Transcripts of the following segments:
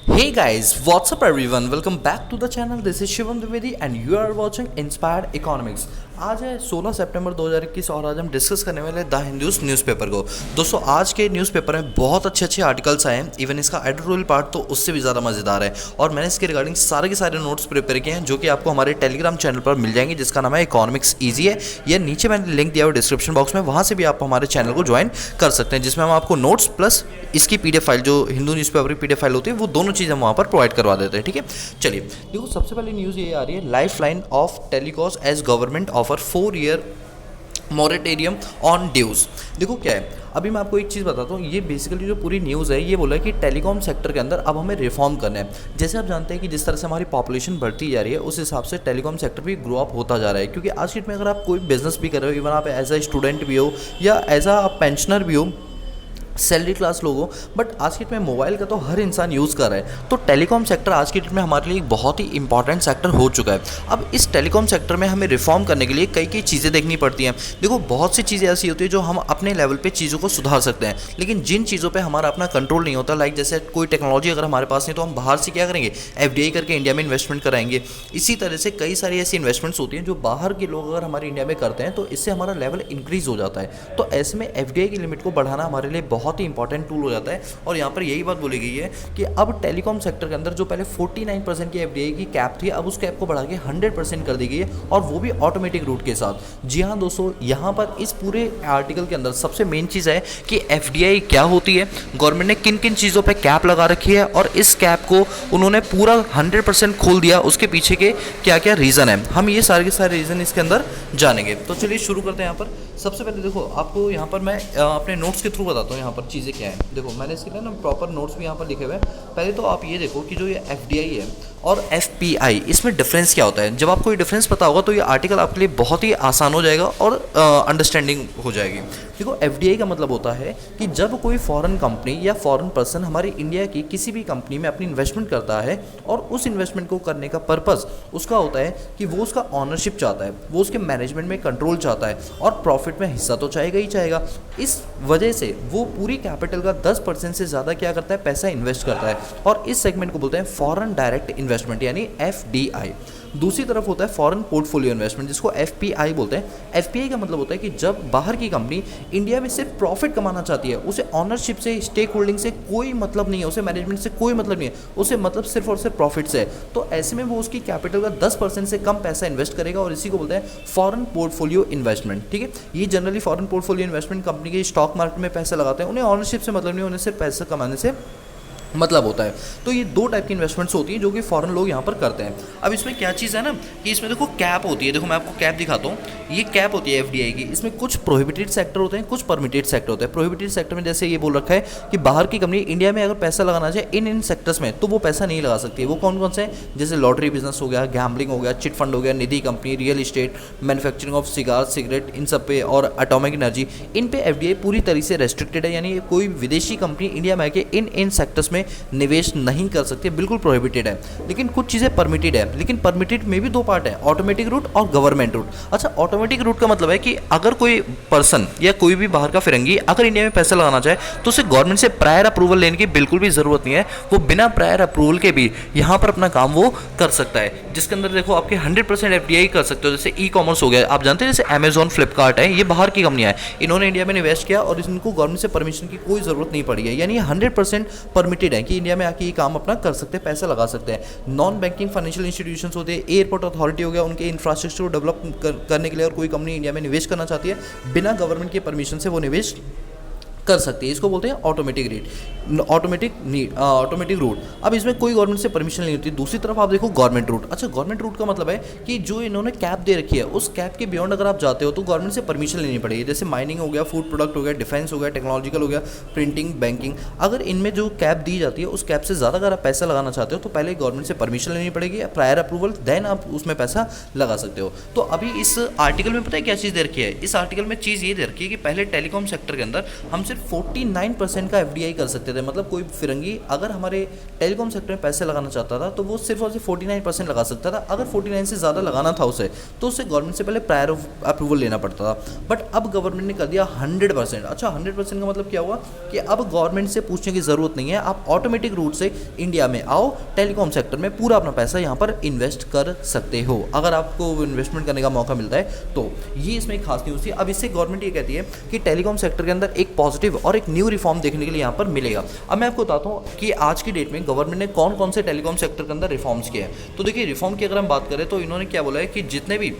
Hey guys, what's up everyone? Welcome back to the channel. This is Shivam Dwivedi and you are watching Inspired Economics. आज है 16 सितंबर 2021 और आज हम discuss करने वाले द हिंदूज न्यूज़पेपर को। दोस्तों आज के न्यूज़पेपर में बहुत अच्छे आर्टिकल्स आए हैं। इवन इसका एडिटोरियल पार्ट तो उससे भी ज़्यादा मज़ेदार है और मैंने इसके रिगार्डिंग सारे के सारे नोट्स प्रिपेयर किए हैं जो कि आपको हमारे टेलीग्राम चैनल पर मिल जाएंगे, जिसका नाम है इकोनॉमिक्स ईजी है। यह नीचे मैंने लिंक दिया हुआ डिस्क्रिप्शन बॉक्स में, वहाँ से भी आप हमारे चैनल को ज्वाइन कर सकते हैं, जिसमें हम आपको नोट्स प्लस इसकी पीडीएफ फाइल, जो हिंदू न्यूज़पेपर की पीडीएफ फाइल होती है, वो दोनों चीज़ हम वहाँ पर प्रोवाइड करवा देते हैं। ठीक है, चलिए देखो सबसे पहले न्यूज़ ये आ रही है, life line of telcos as government offer 4 year moratorium on dues. देखो क्या है, अभी मैं आपको एक चीज़ बताता हूँ। ये बेसिकली जो पूरी न्यूज़ है ये बोला है कि टेलीकॉम सेक्टर के अंदर अब हमें रिफॉर्म करना है। जैसे आप जानते हैं कि जिस तरह से हमारी पॉपुलेशन बढ़ती जा रही है उस हिसाब से टेलीकॉम सेक्टर भी ग्रो अप होता जा रहा है, क्योंकि आज की डेट में अगर आप कोई बिजनेस भी कर रहे हो, इवन आप एज अ स्टूडेंट भी हो या एज अ पेंशनर भी हो, सैलरी क्लास लोग हो, बट आज की डेट में मोबाइल का तो हर इंसान यूज़ कर रहा है। तो टेलीकॉम सेक्टर आज की डेट में हमारे लिए एक बहुत ही इंपॉर्टेंट सेक्टर हो चुका है। अब इस टेलीकॉम सेक्टर में हमें रिफॉर्म करने के लिए कई चीज़ें देखनी पड़ती हैं। देखो बहुत सी चीज़ें ऐसी होती है जो हम अपने लेवल पे चीज़ों को सुधार सकते हैं, लेकिन जिन चीज़ों पे हमारा अपना कंट्रोल नहीं होता, लाइक जैसे कोई टेक्नोलॉजी अगर हमारे पास नहीं तो हम बाहर से क्या करेंगे, एफडीआई करके इंडिया में इन्वेस्टमेंट कराएंगे। इसी तरह से कई सारी ऐसी इन्वेस्टमेंट्स होती हैं जो बाहर के लोग अगर हमारे इंडिया में करते हैं तो इससे हमारा लेवल इंक्रीज हो जाता है। तो ऐसे में एफडीआई की लिमिट को बढ़ाना हमारे लिए बहुत ही इंपॉर्टेंट टूल हो जाता है। और यहाँ पर यही बात बोली गई है कि अब टेलीकॉम सेक्टर के अंदर जो पहले 49% की एफडीआई की कैप थी, अब उस कैप को बढ़ा के 100% कर दी गई है, और वो भी ऑटोमेटिक रूट के साथ। जी हाँ दोस्तों, यहाँ पर इस पूरे आर्टिकल के अंदर सबसे मेन चीज़ है कि एफडीआई क्या होती है, गवर्नमेंट ने किन किन चीज़ों पर कैप लगा रखी है, और इस कैप को उन्होंने पूरा 100% खोल दिया, उसके पीछे के क्या क्या रीज़न है, हम ये सारे के सारे रीज़न इसके अंदर जानेंगे। तो चलिए शुरू करते हैं। यहाँ पर सबसे पहले देखो आपको यहाँ पर मैं अपने नोट्स के थ्रू बताता हूँ यहाँ पर चीज़ें क्या हैं। देखो मैंने इसके लिए ना प्रॉपर नोट्स भी यहाँ पर लिखे हुए हैं। पहले तो आप ये देखो कि जो ये एफडीआई है और एफपीआई, इसमें डिफरेंस क्या होता है। जब आपको ये डिफरेंस पता होगा तो ये आर्टिकल आपके लिए बहुत ही आसान हो जाएगा और अंडरस्टैंडिंग हो जाएगी। देखो एफडीआई का मतलब होता है कि जब कोई फॉरेन कंपनी या फॉरेन पर्सन हमारी इंडिया की किसी भी कंपनी में अपनी इन्वेस्टमेंट करता है, और उस इन्वेस्टमेंट को करने का पर्पस उसका होता है कि वो उसका ऑनरशिप चाहता है, वो उसके मैनेजमेंट में कंट्रोल चाहता है, और प्रॉफिट में हिस्सा तो चाहेगा ही चाहेगा। इस वजह से वो पूरी कैपिटल का 10% से ज़्यादा क्या करता है, पैसा इन्वेस्ट करता है, और इस सेगमेंट को बोलते हैं फॉरेन डायरेक्ट इन्वेस्टमेंट यानी एफडीआई। दूसरी तरफ होता है फॉरेन पोर्टफोलियो इन्वेस्टमेंट, जिसको एफपीआई बोलते हैं। एफपीआई का मतलब होता है कि जब बाहर की कंपनी इंडिया में सिर्फ प्रॉफिट कमाना चाहती है, उसे ऑनरशिप से, स्टेक होल्डिंग से कोई मतलब नहीं है, उसे मैनेजमेंट से कोई मतलब नहीं है, उसे मतलब सिर्फ और सिर्फ प्रॉफिट से है। तो ऐसे में वो उसकी कैपिटल का 10% से कम पैसा इन्वेस्ट करेगा, और इसी को बोलते हैं फॉरेन पोर्टफोलियो इन्वेस्टमेंट। ठीक है, ये generally foreign portfolio investment company के स्टॉक मार्केट में पैसा लगाते हैं, उन्हें ऑनरशिप से मतलब नहीं, उन्हें सिर्फ पैसा कमाने से मतलब होता है। तो ये दो टाइप की इन्वेस्टमेंट्स होती हैं जो कि फॉरेन लोग यहाँ पर करते हैं। अब इसमें क्या चीज़ है ना कि इसमें देखो कैप होती है। देखो मैं आपको कैप दिखाता हूँ, ये कैप होती है एफडीआई की। इसमें कुछ प्रोहिबिटेड सेक्टर होते हैं, कुछ परमिटेड सेक्टर होते हैं। प्रोहिबिटेड सेक्टर में जैसे ये बोल रखा है कि बाहर की कंपनी इंडिया में अगर पैसा लगाना चाहे इन सेक्टर्स में, तो वो पैसा नहीं लगा सकती है। वो कौन कौन से हैं, जैसे लॉटरी बिजनेस हो गया, गैम्बलिंग हो गया, चिट फंड हो गया, Nidhi company, real estate, manufacturing of cigar, cigarette, इन सब पे, और एटॉमिक एनर्जी, इन पे एफडीआई पूरी तरह से रेस्ट्रिक्टेड है। यानी कोई विदेशी कंपनी इंडिया में आके इन सेक्टर्स में निवेश नहीं कर सकते, बिल्कुल प्रोहिबिटेड है। लेकिन कुछ चीज़ें परमिटेड है, लेकिन परमिटेड में भी दो पार्ट है, ऑटोमेटिक रूट और गवर्नमेंट रूट। अच्छा, ऑटोमेटिक रूट का मतलब है कि अगर कोई पर्सन या कोई भी बाहर का फिरंगी अगर इंडिया में पैसा लगाना चाहे तो उसे गवर्नमेंट से प्रायर अप्रूवल लेने की बिल्कुल भी ज़रूरत नहीं है। वो बिना प्रायर अप्रूवल के भी यहाँ पर अपना काम वो कर सकता है, जिसके अंदर देखो आपके 100% एफडीआई कर सकते हो। जैसे ई कॉमर्स हो गया, आप जानते हैं जैसे अमेजॉन, फ्लिपकार्ट है, ये बाहर की कंपनियाँ हैं, इन्होंने इंडिया में इन्वेस्ट किया और इनको गवर्नमेंट से परमिशन की कोई ज़रूरत नहीं पड़ी है। यानी 100% परमिटेड है कि इंडिया में आके काम अपना कर सकते हैं, पैसा लगा सकते हैं। नॉन बैंकिंग फाइनेंशियल इंस्टीट्यूशंस होते हैं, एयरपोर्ट अथॉरिटी हो गया, उनके इंफ्रास्ट्रक्चर को डेवलप करने के लिए और कोई कंपनी इंडिया में निवेश करना चाहती है, बिना गवर्नमेंट के परमिशन से वो निवेश कर सकती है। इसको बोलते हैं ऑटोमेटिक रूट। अब इसमें कोई गवर्नमेंट से परमिशन नहीं होती। दूसरी तरफ आप देखो गवर्नमेंट रूट। अच्छा, गवर्नमेंट रूट का मतलब है कि जो इन्होंने कैप दे रखी है, उस कैप के बियॉन्ड अगर आप जाते हो तो गवर्नमेंट से परमिशन लेनी पड़ेगी। जैसे माइनिंग हो गया, फूड प्रोडक्ट हो गया, डिफेंस हो गया, टेक्नोलॉजिकल हो गया, प्रिंटिंग, बैंकिंग। अगर इनमें जो कैप दी जाती है उस कैप से ज़्यादा अगर आप पैसा लगाना चाहते हो तो पहले गवर्नमेंट से परमिशन लेनी पड़ेगी, प्रायर अप्रूवल, देन आप उसमें पैसा लगा सकते हो। तो अभी इस आर्टिकल में पता है क्या चीज़ दे रखी है, इस आर्टिकल में चीज़ ये दे रखी है कि पहले टेलीकॉम सेक्टर के अंदर हम सिर्फ 49% का एफडीआई कर सकते थे। मतलब कोई फिरंगी अगर हमारे टेलीकॉम सेक्टर में पैसे लगाना चाहता था तो वो सिर्फ और सिर्फ 49% लगा सकता था। अगर 49 से ज़्यादा लगाना था उसे तो उसे गवर्नमेंट से पहले प्रायर अप्रूवल लेना पड़ता था। बट अब गवर्नमेंट ने कर दिया 100%। अच्छा, 100% का मतलब क्या हुआ कि अब गवर्नमेंट से पूछने की ज़रूरत नहीं है, आप ऑटोमेटिक रूट से इंडिया में आओ, टेलीकॉम सेक्टर में पूरा अपना पैसा यहाँ पर इन्वेस्ट कर सकते हो अगर आपको इन्वेस्टमेंट करने का मौका मिलता है तो। ये इसमें एक खास न्यूज़ थी। अब इससे गवर्नमेंट ये कहती है कि टेलीकॉम सेक्टर के अंदर एक पॉजिटिव और एक न्यू रिफॉर्म देखने के लिए यहाँ पर मिलेगा। अब मैं आपको बताता हूँ कि आज की डेट में गवर्नमेंट ने कौन कौन से टेलीकॉम सेक्टर के अंदर रिफॉर्म्स किए हैं। तो देखिए, रिफॉर्म की अगर हम बात करें तो इन्होंने क्या बोला है कि जितने भी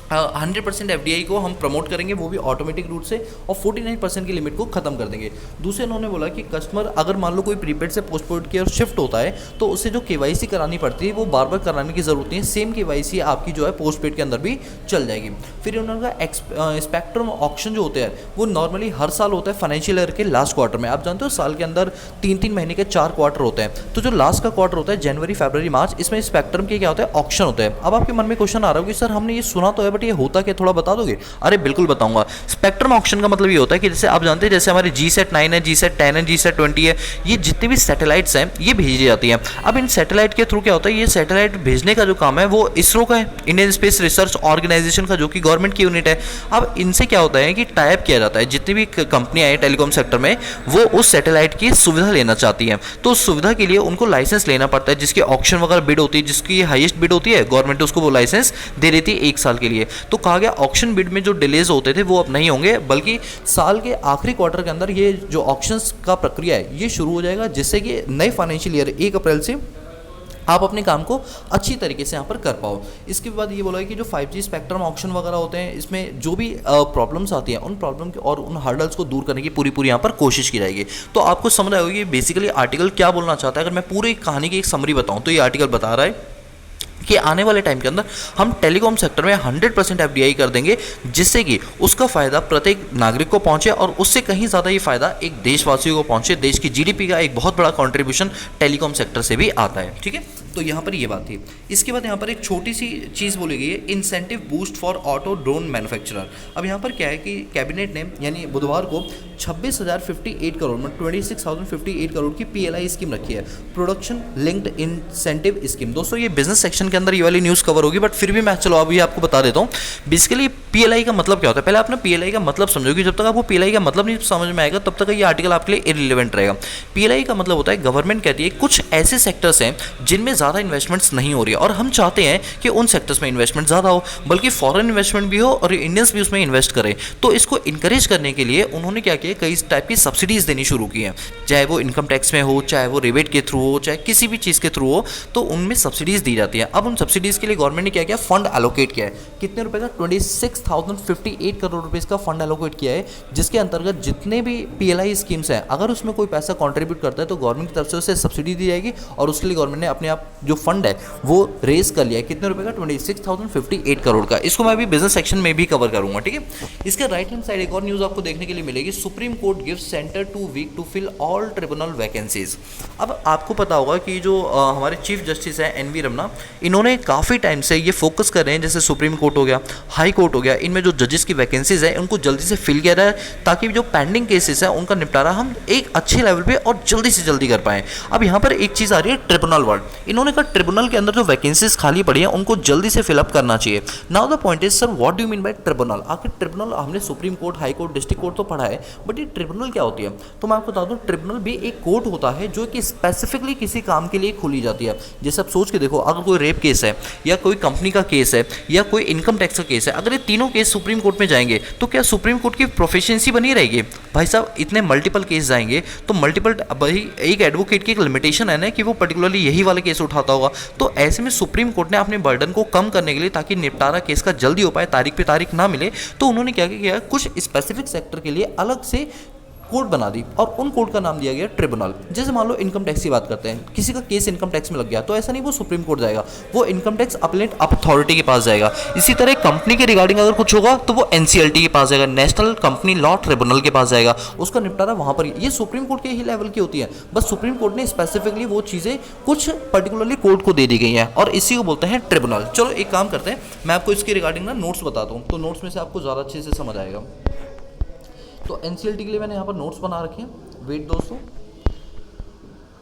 100% एफडीआई को हम प्रमोट करेंगे वो भी ऑटोमेटिक रूट से, और 49% की लिमिट को खत्म कर देंगे। दूसरे इन्होंने बोला कि कस्टमर अगर मान लो कोई प्रीपेड से पोस्टपेड की ओर शिफ्ट होता है तो उससे जो केवाईसी करानी पड़ती है वो बार बार कराने की जरूरत नहीं है, सेम केवाईसी आपकी जो है पोस्टपेड के अंदर भी चल जाएगी। फिर उन्होंने कहा स्पेक्ट्रम ऑक्शन जो होते हैं वो नॉर्मली हर साल होता है फाइनेंशियल ईयर के लास्ट क्वार्टर में। आप जानते हो साल के अंदर 3-3 महीने के 4 क्वार्टर होते हैं, तो जो लास्ट का क्वार्टर होता है जनवरी, फरवरी, मार्च, इसमें स्पेक्ट्रम के क्या होता है, ऑक्शन होता है। अब आपके मन में क्वेश्चन आ रहा होगा कि सर हमने ये सुना तो है बट ये होता क्या, थोड़ा बता दोगे? अरे बिल्कुल बताऊंगा। स्पेक्ट्रम ऑक्शन का मतलब ये होता है कि जैसे आप जानते हैं जैसे हमारे GSAT-9 है, GSAT-10 है, GSAT-20 है, ये जितने भी सैटेलाइट्स हैं ये भेजी जाती हैं। अब इन सैटेलाइट के थ्रू क्या होता है, ये सैटेलाइट भेजने का जो काम है वो इसरो का है, इंडियन स्पेस रिसर्च ऑर्गेनाइजेशन का, जो कि गवर्नमेंट की यूनिट है। अब इनसे क्या होता है कि टाइप किया जाता है, जितनी भी कंपनियां हैं टेलीकॉम सेक्टर में वो उस सैटेलाइट की सुविधा लेना चाहती हैं, तो उस सुविधा के लिए उनको लाइसेंस लेना पड़ता है, जिसकी ऑक्शन वगैरह बिड होती है, जिसकी हाईएस्ट बिड होती है गवर्नमेंट उसको वो लाइसेंस दे देती है 1 साल के लिए। तो कहा गया ऑक्शन बिड में जो डिलेज होते थे वो अब नहीं होंगे, बल्कि साल के आखिरी क्वार्टर के अंदर ये जो ऑक्शंस का प्रक्रिया है ये शुरू हो जाएगा, जिससे कि नए फाइनेंशियल ईयर 1 अप्रैल से आप अपने काम को अच्छी तरीके से यहाँ पर कर पाओ। इसके बाद ये बोला है कि जो 5G स्पेक्ट्रम ऑक्शन वगैरह होते हैं इसमें जो भी प्रॉब्लम्स आती हैं उन प्रॉब्लम के और उन हर्डल्स को दूर करने की पूरी यहाँ पर कोशिश की जाएगी। तो आपको समझ आएगी कि बेसिकली आर्टिकल क्या बोलना चाहता है। अगर मैं पूरी कहानी की एक समरी बताऊँ तो ये आर्टिकल बता रहा है कि आने वाले टाइम के अंदर हम टेलीकॉम सेक्टर में 100% एफडीआई कर देंगे, जिससे कि उसका फ़ायदा प्रत्येक नागरिक को पहुंचे और उससे कहीं ज़्यादा ये फ़ायदा एक देशवासियों को पहुंचे। देश की जीडीपी का एक बहुत बड़ा कंट्रीब्यूशन टेलीकॉम सेक्टर से भी आता है। ठीक है, तो यहाँ पर ये बात थी। इसके बाद यहाँ पर एक छोटी सी चीज़ बोली गई है, incentive boost for auto drone manufacturer. अब यहाँ पर क्या है कि कैबिनेट ने यानी बुधवार को 26,058 करोड़ में 26,058 करोड़ की PLI स्कीम रखी है, प्रोडक्शन लिंक्ड इंसेंटिव स्कीम। दोस्तों ये बिजनेस सेक्शन के अंदर ये वाली न्यूज़ कवर होगी, बट फिर भी मैं चलो अभी आपको बता देता हूँ। बेसिकली PLI का मतलब क्या होता है, पहले आप ना PLI का मतलब समझोगे। जब तक आपको PLI का मतलब नहीं समझ में आएगा तब तक ये आर्टिकल आपके लिए इररिलेवेंट रहेगा। PLI का मतलब होता है गवर्नमेंट कहती है कुछ ऐसे सेक्टर्स हैं जिनमें ज़्यादा इन्वेस्टमेंट्स नहीं हो रही है और हम चाहते हैं कि उन सेक्टर्स में इन्वेस्टमेंट ज़्यादा हो, बल्कि फॉरेन इन्वेस्टमेंट भी हो और इंडियंस भी उसमें इन्वेस्ट करें। तो इसको इनकरेज करने के लिए उन्होंने क्या किया, कई टाइप की सब्सिडीज़ देनी शुरू की हैं, चाहे वो इनकम टैक्स में हो, चाहे वो रिबेट के थ्रू हो, चाहे किसी भी चीज़ के थ्रू हो, तो उनमें सब्सिडीज़ दी जाती हैं। अब उन सब्सिडीज़ के लिए गवर्नमेंट ने क्या किया, फंड एलोकेट किया है। कितने रुपए का? 26,058 करोड़ रुपीज़ का फंड एलोकेट किया है, जिसके अंतर्गत जितने भी PLI स्कीम्स हैं अगर उसमें कोई पैसा कॉन्ट्रीब्यूट करता है तो गवर्नमेंट की तरफ से उसे सब्सिडी दी जाएगी, और उसके लिए गवर्नमेंट ने अपने आप जो फंड है वो रेज कर लिया है। कितने रुपए का? 26,058 करोड़ का। इसको मैं अभी बिजनेस सेक्शन में भी कवर करूंगा। ठीक है, इसके राइट हैंड साइड एक और न्यूज़ आपको देखने के लिए मिलेगी, Supreme Court gives centre 2 week to fill all tribunal vacancies. अब आपको पता होगा कि जो हमारे चीफ जस्टिस हैं NV रमना, इन्होंने काफ़ी टाइम से ये फोकस कर रहे हैं, जैसे सुप्रीम कोर्ट हो गया, हाई कोर्ट हो गया, इनमें जो जजेस की वैकेंसीज है उनको जल्दी से फिल किया जाए, ताकि जो पेंडिंग केसेस हैं उनका निपटारा हम एक अच्छे लेवल पे और जल्दी से जल्दी कर पाएँ। अब यहाँ पर एक चीज़ आ रही है, ट्रिब्यूनल वर्ड। इन्होंने कहा ट्रिब्यूनल के अंदर जो वैकेंसीज खाली पड़ी है उनको जल्दी से फिलअप करना चाहिए। Now the point is sir what do you mean by tribunal? आखिर ट्रिब्यूनल हमने supreme court, high court, district court तो पढ़ा है, बट ये ट्रिब्यूनल क्या होती है? तो मैं आपको बता दूं, ट्रिब्यूनल भी एक कोर्ट होता है जो कि स्पेसिफिकली किसी काम के लिए खोली जाती है। जैसे आप सोच के देखो, अगर कोई रेप केस है या कोई कंपनी का केस है या कोई इनकम टैक्स का केस है, अगर ये तीनों केस सुप्रीम कोर्ट में जाएंगे तो क्या सुप्रीम कोर्ट की प्रोफिशिएंसी बनी रहेगी? भाई साहब इतने मल्टीपल केस जाएंगे तो मल्टीपल, भाई एक एडवोकेट की एक लिमिटेशन है ना कि वो पर्टिकुलरली यही वाला केस उठाता होगा। तो ऐसे में सुप्रीम कोर्ट ने अपने बर्डन को कम करने के लिए, ताकि निपटारा केस का जल्दी हो पाए, तारीख पे तारीख ना मिले, तो उन्होंने क्या किया, कुछ स्पेसिफिक सेक्टर के लिए अलग से कोर्ट बना दी और उन कोर्ट का नाम दिया गया ट्रिब्यूनल। जैसे मान लो इनकम टैक्स की बात करते हैं, किसी का केस इनकम टैक्स में लग गया तो ऐसा नहीं वो सुप्रीम कोर्ट जाएगा, वो इनकम टैक्स अपीलेट अथॉरिटी के पास जाएगा। इसी तरह कंपनी के रिगार्डिंग अगर कुछ होगा तो वो NCLT के पास जाएगा, नेशनल कंपनी लॉ ट्रिब्यूनल के पास जाएगा, उसका निपटारा वहां पर। ये सुप्रीम कोर्ट के ही लेवल की होती है, बस सुप्रीम कोर्ट ने स्पेसिफिकली वो चीज़ें कुछ पर्टिकुलरली कोर्ट को दे दी गई हैं और इसी को बोलते हैं ट्रिब्यूनल। चलो एक काम करते हैं, मैं आपको इसके रिगार्डिंग ना नोट्स बताता हूँ, तो नोट्स में से आपको ज़्यादा अच्छे से समझ आएगा। तो एनसीईआरटी के लिए मैंने यहाँ पर नोट्स बना रखे हैं, वेट दोस्तों,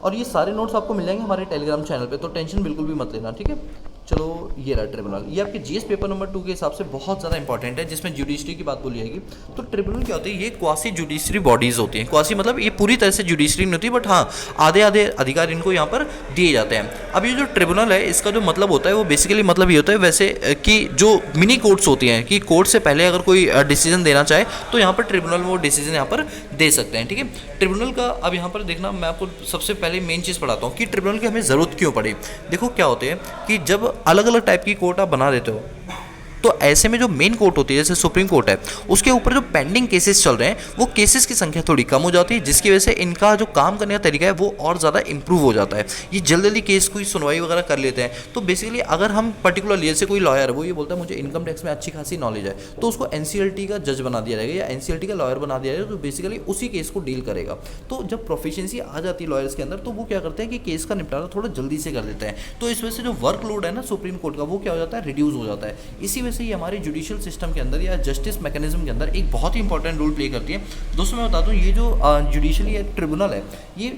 और ये सारे नोट्स आपको मिल जाएंगे हमारे टेलीग्राम चैनल पे, तो टेंशन बिल्कुल भी मत लेना, ठीक है। चलो ये रहा ट्रिब्यूनल, ये आपके जीएस पेपर नंबर 2 के हिसाब से बहुत ज़्यादा इंपॉर्टेंट है, जिसमें जुडिशरी की बात बोली जाएगी। तो ट्रिब्यूनल क्या होती है, ये क्वासी जुडिशरी बॉडीज़ होती हैं। क्वासी मतलब ये पूरी तरह से जुडिशरी नहीं होती, बट हाँ आधे आधे अधिकार इनको यहाँ पर दिए जाते हैं। अब ये जो ट्रिब्यूनल है, इसका जो मतलब होता है वो बेसिकली मतलब ये होता है वैसे कि जो मिनी कोर्ट्स होती हैं, कि कोर्ट से पहले अगर कोई डिसीजन देना चाहे तो यहाँ पर ट्रिब्यूनल वो डिसीजन यहाँ पर दे सकते हैं, ठीक है। ट्रिब्यूनल का अब यहाँ पर देखना, मैं आपको सबसे पहले मेन चीज़ पढ़ाता हूँ कि ट्रिब्यूनल की हमें ज़रूरत क्यों पड़ी। देखो क्या होते हैं कि जब अलग अलग टाइप की कोर्ट आप बना देते हो, तो ऐसे में जो मेन कोर्ट होती है जैसे सुप्रीम कोर्ट है, उसके ऊपर जो पेंडिंग केसेस चल रहे हैं वो केसेस की संख्या थोड़ी कम हो जाती है, जिसकी वजह से इनका जो काम करने का तरीका है वो और ज़्यादा इंप्रूव हो जाता है। ये जल्दी जल्दी केस की सुनवाई वगैरह कर लेते हैं। तो बेसिकली अगर हम पर्टिकुलरली जैसे कोई लॉयर है, वो ये बोलता है मुझे इनकम टैक्स में अच्छी खासी नॉलेज है, तो उसको एनसीईआरटी का जज बना दिया जाएगा या एनसीईआरटी का लॉयर बना दिया जाएगा, तो बेसिकली उसी केस को डील करेगा। तो जब प्रोफिशिएंसी आ जाती है लॉयर्स के अंदर, तो वो क्या करते हैं कि केस का निपटारा थोड़ा जल्दी से कर देते हैं। तो इस वजह से जो वर्कलोड है ना सुप्रीम कोर्ट का, वो क्या हो जाता है, रिड्यूस हो जाता है। इसी वजह से ये हमारी जुडिशियल सिस्टम के अंदर या जस्टिस मैकेनिज्म के अंदर एक बहुत ही इंपॉर्टेंट रोल प्ले करती है। दोस्तों मैं बता दूं, ये जो जुडिशली ट्रिब्यूनल है, ये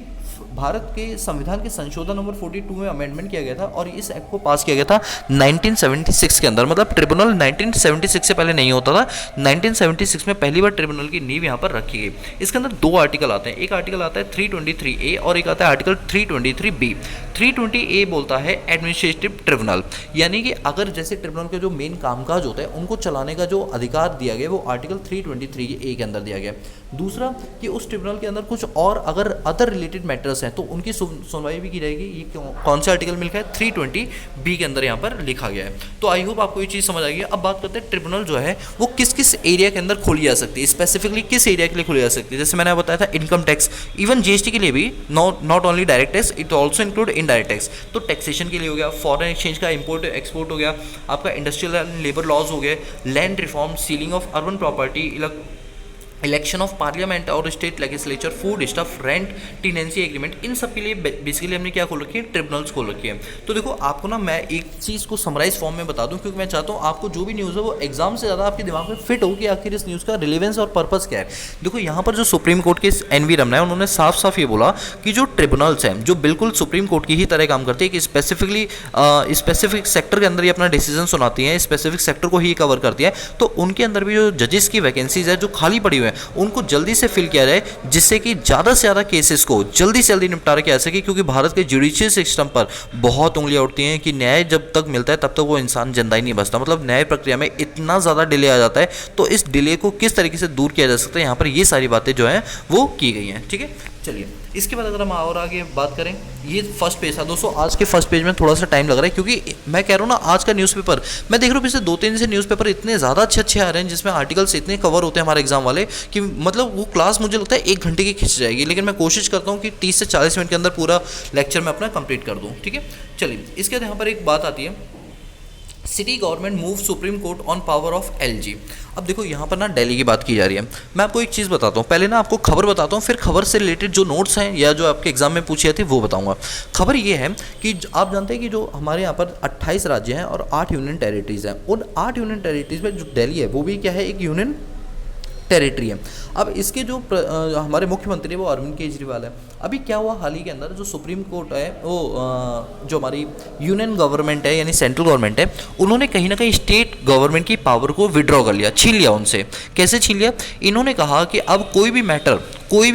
भारत के संविधान के संशोधन नंबर 42 में अमेंडमेंट किया गया था, और इस एक्ट को पास किया गया था 1976 के अंदर। मतलब ट्रिब्यूनल 1976 से पहले नहीं होता था, 1976 में पहली बार ट्रिब्यूनल की नींव यहाँ पर रखी गई। इसके अंदर 2 आर्टिकल आते हैं, एक आर्टिकल आता है 323A और एक आता है आर्टिकल 323B। 320A बोलता है एडमिनिस्ट्रेटिव ट्रिब्यूनल, यानी कि अगर जैसे ट्रिब्यूनल के जो मेन कामकाज होते हैं उनको चलाने का जो अधिकार दिया गया वो आर्टिकल 323A के अंदर दिया गया। दूसरा कि उस ट्रिब्यूनल के अंदर कुछ और अगर अदर रिलेटेड मैटर्स हैं तो उनकी सुनवाई भी की जाएगी। ये कौन सा आर्टिकल मिलता है, 320B के अंदर यहाँ पर लिखा गया है। तो आई होप आपको ये चीज़ समझ आ गई। अब बात करते हैं ट्रिब्यूनल जो है वो किस किस एरिया के अंदर खोली जा सकती है, स्पेसिफिकली किस एरिया के लिए खोली जा सकती है। जैसे मैंने बताया था इनकम टैक्स, इवन जीएसटी के लिए भी, not only direct tax, it also include indirect tax. तो टैक्सेशन के लिए हो गया, फॉरेन एक्सचेंज का इंपोर्ट एक्सपोर्ट हो गया, आपका इंडस्ट्रियल एंड लेबर लॉज हो गए, land reform, ceiling of urban property, election of parliament और state legislature, food stuff, rent, tenancy agreement, इन सब के लिए बेसिकली हमने क्या खोल रखी है, ट्रिब्यूनल्स खोल रखी है। तो देखो आपको ना मैं एक चीज़ को समराइज फॉर्म में बता दूं, क्योंकि मैं चाहता हूँ आपको जो भी न्यूज़ है वो एग्जाम से ज़्यादा आपके दिमाग में फिट हो कि आखिर इस न्यूज़ का रिलेवेंस और पर्पस क्या है। देखो यहाँ पर जो सुप्रीम कोर्ट के एनवी रमना है, उन्होंने साफ साफ ये बोला कि जो ट्रिब्यूनल्स हैं जो बिल्कुल सुप्रीम कोर्ट की ही तरह काम करती है, कि स्पेसिफिकली स्पेसिफिक सेक्टर के अंदर ये अपना डिसीजन सुनाती हैं, स्पेसिफिक सेक्टर को ही कवर करती है। तो उनके अंदर भी जो जजेस की वैकेंसीज है जो खाली पड़ी हुई है, उनको जल्दी से फिल किया जाए, जिससे कि ज़्यादा से ज़्यादा केसेस को जल्दी से जल्दी निपटारा किया जा सके। क्योंकि भारत के जुडिशियल सिस्टम पर बहुत उंगलियां उठती हैं कि न्याय जब तक मिलता है तब तक वो इंसान जिंदा ही नहीं बचता। मतलब न्याय प्रक्रिया में इतना ज़्यादा डिले आ जाता है, तो इस डिले को किस तरीके से दूर किया जा सकता है, यहाँ पर ये सारी बातें जो हैं वो की गई हैं, ठीक है। चलिए इसके बाद अगर हम और आगे बात करें, ये फर्स्ट पेज था दोस्तों। आज के फर्स्ट पेज में थोड़ा सा टाइम लग रहा है, क्योंकि मैं कह रहा हूँ ना, आज का न्यूज़पेपर मैं देख रहा हूँ पिछले 2-3 दिन से न्यूज़पेपर इतने ज़्यादा अच्छे आ रहे हैं, जिसमें आर्टिकल्स इतने कवर होते हैं हमारे एग्जाम वाले, कि मतलब वो क्लास मुझे लगता है 1 घंटे की खिंच जाएगी। लेकिन मैं कोशिश करता हूँ कि 30 से 40 मिनट के अंदर पूरा लेक्चर मैं अपना कंप्लीट कर दूँ, ठीक है। चलिए इसके बाद यहाँ पर एक बात आती है, city government move supreme court on power of LG. अब देखो यहाँ पर ना दिल्ली की बात की जा रही है। मैं आपको एक चीज़ बताता हूँ, पहले ना आपको खबर बताता हूँ, फिर खबर से रिलेटेड जो नोट्स हैं या जो आपके एग्जाम में पूछी जाती है वो बताऊँगा। खबर ये है कि आप जानते हैं कि जो हमारे यहाँ पर 28 राज्य हैं और 8 यूनियन टेरिटरीज़ हैं। उन 8 यूनियन टेरिटरीज़ में जो दिल्ली है वो भी क्या है, एक यूनियन टेरिटरी है। अब इसके जो हमारे मुख्यमंत्री है वो अरविंद केजरीवाल है। अभी क्या हुआ हाल ही के अंदर, जो सुप्रीम कोर्ट है वो जो हमारी यूनियन गवर्नमेंट है यानी सेंट्रल गवर्नमेंट है, उन्होंने कहीं ना कहीं स्टेट गवर्नमेंट की पावर को विड्रॉ कर लिया, छीन लिया उनसे। कैसे छीन लिया? इन्होंने कहा कि अब कोई भी मैटर, कोई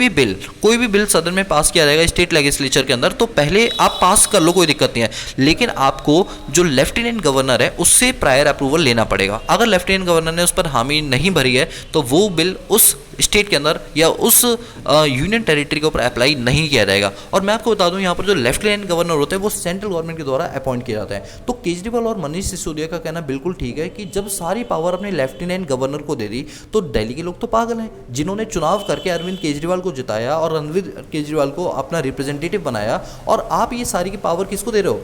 भी बिल सदन में पास किया जाएगा स्टेट लेजिस्लेचर के अंदर, तो पहले आप पास कर लो, कोई दिक्कत नहीं है, लेकिन आपको जो लेफ्टिनेंट गवर्नर है उससे प्रायर अप्रूवल लेना पड़ेगा। अगर लेफ्टिनेंट गवर्नर ने उस पर हामी नहीं भरी है तो वो बिल उस स्टेट के अंदर या उस यूनियन टेरिटरी के ऊपर अप्लाई नहीं किया जाएगा। और मैं आपको बता दूं, यहाँ पर जो लेफ्टिनेंट गवर्नर होते हैं वो सेंट्रल गवर्नमेंट के द्वारा अपॉइंट किया जाता है। तो केजरीवाल और मनीष सिसोदिया का कहना बिल्कुल ठीक है कि जब सारी पावर अपने लेफ्टिनेंट गवर्नर को दे दी तो दिल्ली के लोग तो पागल हैं, जिन्होंने चुनाव करके अरविंद केजरीवाल को जिताया और अरविंद केजरीवाल को अपना रिप्रेजेंटेटिव बनाया, और आप ये सारी की पावर किसको दे रहे हो?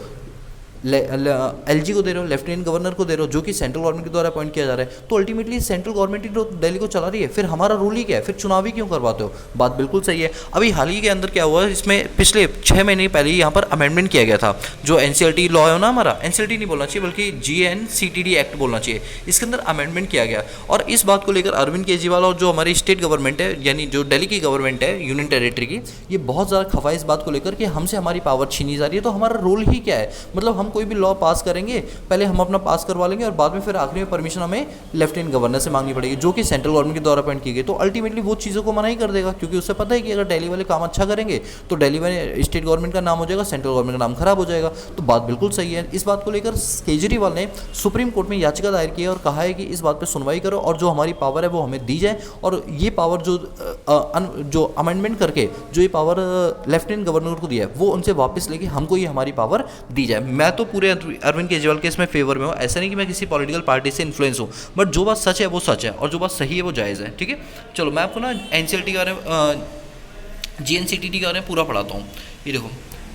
एलजी को दे रहे हो, लेफ्टिनेंट गवर्नर को दे रहे हो, जो कि सेंट्रल गवर्नमेंट के द्वारा अपॉइंट किया जा रहा है, तो अल्टीमेटली सेंट्रल गवर्नमेंट ही तो दिल्ली को चला रही है, फिर हमारा रूल ही क्या है, फिर चुनाव ही क्यों करवाते हो? बात बिल्कुल सही है। अभी हाल ही के अंदर क्या हुआ, इसमें पिछले 6 महीने पहले यहाँ पर अमेंडमेंट किया गया था, जो एनसीएलटी लॉ है ना हमारा, एनसीएलटी नहीं बोलना चाहिए बल्कि जीएनसीटीडी एक्ट बोलना चाहिए, इसके अंदर अमेंडमेंट किया गया। और इस बात को लेकर अरविंद केजरीवाल और जो हमारी स्टेट गवर्नमेंट है, यानी जो दिल्ली की गवर्नमेंट है यूनियन टेरिटरी की, ये बहुत ज़्यादा खफा है इस बात को लेकर कि हमसे हमारी पावर छीनी जा रही है। तो हमारा रोल ही क्या है? मतलब हम कोई भी लॉ पास करेंगे, पहले हम अपना पास करवा लेंगे और बाद में फिर आखिरी में परमिशन हमें लेफ्टिनेंट गवर्नर से मांगनी पड़ेगी, जो कि सेंट्रल गवर्नमेंट के द्वारा अपॉइंट की गई। तो अल्टीमेटली वो चीज़ों को मना ही कर देगा, क्योंकि उससे पता है कि अगर दिल्ली वाले काम अच्छा करेंगे तो दिल्ली में स्टेट गवर्नमेंट का नाम हो जाएगा, सेंट्रल गवर्नमेंट का नाम खराब हो जाएगा। तो बात बिल्कुल सही है। इस बात को लेकर केजरीवाल ने सुप्रीम कोर्ट में याचिका दायर की है और कहा है कि इस बात पर सुनवाई करो और जो हमारी पावर है वो हमें दी जाए, और ये पावर जो अमेंडमेंट करके जो ये पावर लेफ्टिनेंट गवर्नर को दिया है वो उनसे वापस लेके हमको ये हमारी पावर दी जाए। मैं तो पूरे अरविंद केजरीवाल के इसमें फेवर में हूँ, ऐसा नहीं कि मैं किसी पॉलिटिकल पार्टी से इन्फ्लुएंस हूँ, बट जो बात सच है वो सच है और जो बात सही है वो जायज़ है। ठीक है, चलो मैं आपको ना एनसीएलटी के बारे में, जीएनसीटीडी के बारे में पूरा पढ़ाता हूँ। ये देखो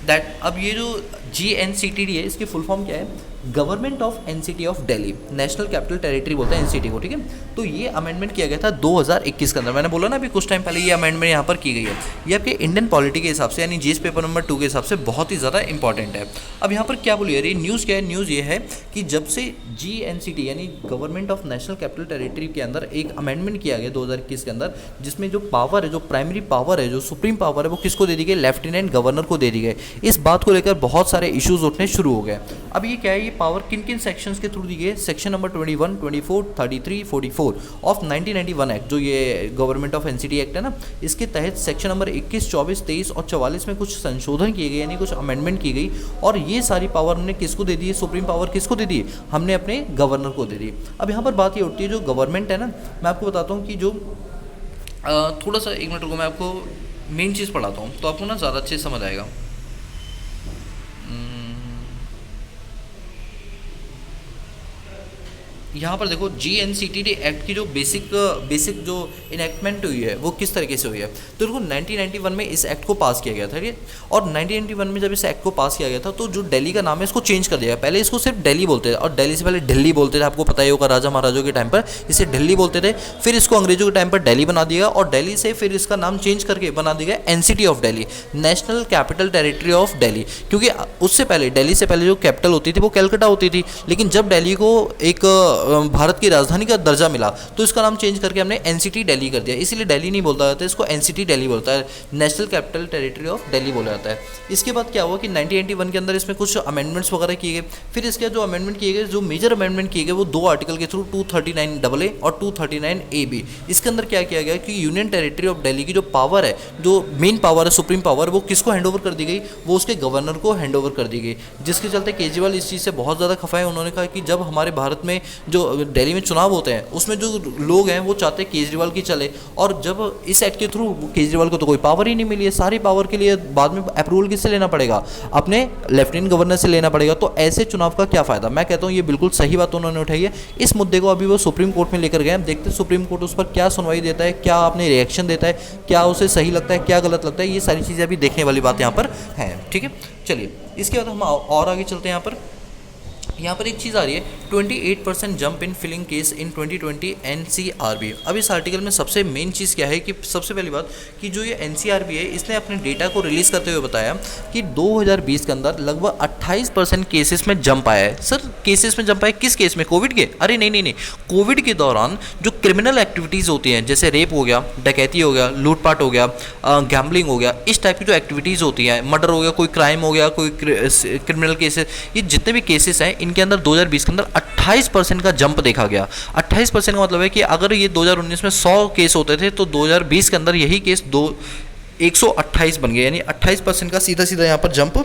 दैट, अब ये जो जीएनसीटीडी है इसकी फुल फॉर्म क्या है? Government of NCT of Delhi, national capital territory बोलते हैं एनसीटी को। ठीक है, तो ये अमेंडमेंट किया गया था 2021 के अंदर। मैंने बोला ना अभी कुछ टाइम पहले ये अमेंडमेंट यहाँ पर की गई है। ये आपके इंडियन पॉलिटी के हिसाब से, यानी जीएस पेपर नंबर 2 के हिसाब से बहुत ही ज़्यादा इंपॉर्टेंट है। अब यहाँ पर क्या बोलिए, ये न्यूज़ क्या है? न्यूज़ ये है कि जब से जीएनसीटी यानी government of national capital territory के अंदर एक अमेंडमेंट किया गया 2021 के अंदर, जिसमें जो पावर है, जो प्राइमरी पावर है, जो सुप्रीम पावर है, वो किसको दे दी गई? लेफ्टिनेंट गवर्नर को दे दी गई। इस बात को लेकर बहुत सारे इश्यूज उठने शुरू हो गए। अब ये क्या है, ये पावर किन किन सेक्शंस के थ्रू दी गई? सेक्शन नंबर 21, 24, 33, 44 ऑफ 1991 एक्ट, जो ये गवर्नमेंट ऑफ एनसीटी एक्ट है ना, इसके तहत सेक्शन नंबर 21, 24, 23 और 44 में कुछ संशोधन किए गए, यानी कुछ अमेंडमेंट की गई, और ये सारी पावर हमने किसको दे दी? सुप्रीम पावर किसको दे दी? हमने अपने गवर्नर को दे दी। अब यहाँ पर बात ये उठती है, जो गवर्नमेंट है ना, मैं आपको बताता हूँ कि जो थोड़ा सा 1 मिनट रुको, मैं आपको मेन चीज़ पढ़ाता हूँ तो आपको ना ज़्यादा अच्छे से समझ आएगा। यहाँ पर देखो जीएनसीटीडी एक्ट की जो बेसिक जो इनेक्टमेंट हुई है वो किस तरीके से हुई है। तो देखो 1991 में इस एक्ट को पास किया गया था, ठीक है, और 1991 में जब इस एक्ट को पास किया गया था तो जो दिल्ली का नाम है इसको चेंज कर दिया। पहले इसको सिर्फ दिल्ली बोलते थे और दिल्ली से पहले दिल्ली बोलते थे, आपको पता ही होगा राजा महाराजों के टाइम पर इसे दिल्ली बोलते थे। फिर इसको अंग्रेजों के टाइम पर दिल्ली बना दिया और दिल्ली से फिर इसका नाम चेंज करके बना दिया NCT of Delhi, national capital territory of Delhi, क्योंकि उससे पहले दिल्ली से पहले जो कैपिटल होती थी वो कलकत्ता होती थी, लेकिन जब दिल्ली को एक भारत की राजधानी का दर्जा मिला तो इसका नाम चेंज करके हमने एनसीटी दिल्ली कर दिया। इसीलिए दिल्ली नहीं बोलता जाता है, इसको एनसीटी दिल्ली बोलता है, national capital territory of Delhi बोला जाता है। इसके बाद क्या हुआ कि 1981 के अंदर इसमें कुछ अमेंडमेंट्स वगैरह किए गए। फिर इसके जो अमेंडमेंट किए गए, जो मेजर अमेंडमेंट किए गए वो 2 आर्टिकल के थ्रू 239AA और 239AB। इसके अंदर क्या किया गया कि यूनियन टेरिटरी ऑफ दिल्ली की जो पावर है, जो मेन पावर है, सुप्रीम पावर, वो किसको हैंड ओवर कर दी गई? वो उसके गवर्नर को हैंड ओवर कर दी गई, जिसके चलते केजरीवाल इस चीज़ से बहुत ज़्यादा खफा है। उन्होंने कहा कि जब हमारे भारत में जो दिल्ली में चुनाव होते हैं उसमें जो लोग हैं वो चाहते हैं केजरीवाल की चले, और जब इस एक्ट के थ्रू केजरीवाल को तो कोई पावर ही नहीं मिली है, सारी पावर के लिए बाद में अप्रूवल किससे लेना पड़ेगा? अपने लेफ्टिनेंट गवर्नर से लेना पड़ेगा। तो ऐसे चुनाव का क्या फ़ायदा? मैं कहता हूँ ये बिल्कुल सही बात उन्होंने उठाई है। इस मुद्दे को अभी वो सुप्रीम कोर्ट में लेकर गए, देखते हैं सुप्रीम कोर्ट उस पर क्या सुनवाई देता है, क्या आपने रिएक्शन देता है, क्या उसे सही लगता है, क्या गलत लगता है। ये सारी चीज़ें अभी देखने वाली बात यहाँ पर है। ठीक है, चलिए इसके बाद हम और आगे चलते हैं। यहाँ पर एक चीज़ आ रही है, 28% jump in filing case in 2020 NCRB. अब इस आर्टिकल में सबसे मेन चीज़ क्या है कि सबसे पहली बात कि जो ये एनसीआरबी है इसने अपने डेटा को रिलीज़ करते हुए बताया कि 2020 के अंदर लगभग 28% केसेस में जंप आया है। सर केसेस में जंप आया किस केस में? कोविड के? अरे नहीं, कोविड के दौरान जो क्रिमिनल एक्टिविटीज़ होती हैं, जैसे रेप हो गया, डकैती हो गया, लूटपाट हो गया, गैम्बलिंग हो गया, इस टाइप की जो एक्टिविटीज़ होती हैं, मर्डर हो गया, कोई क्राइम हो गया, कोई क्रिमिनल केसेस, ये जितने भी केसेस हैं इनके अंदर 2020 के अंदर 28% का जंप देखा गया। 28% का मतलब है कि अगर ये 2019 में 100 केस होते थे तो 2020 के अंदर यही केस 128 बन गए, यानी 28% का सीधा यहाँ पर जंप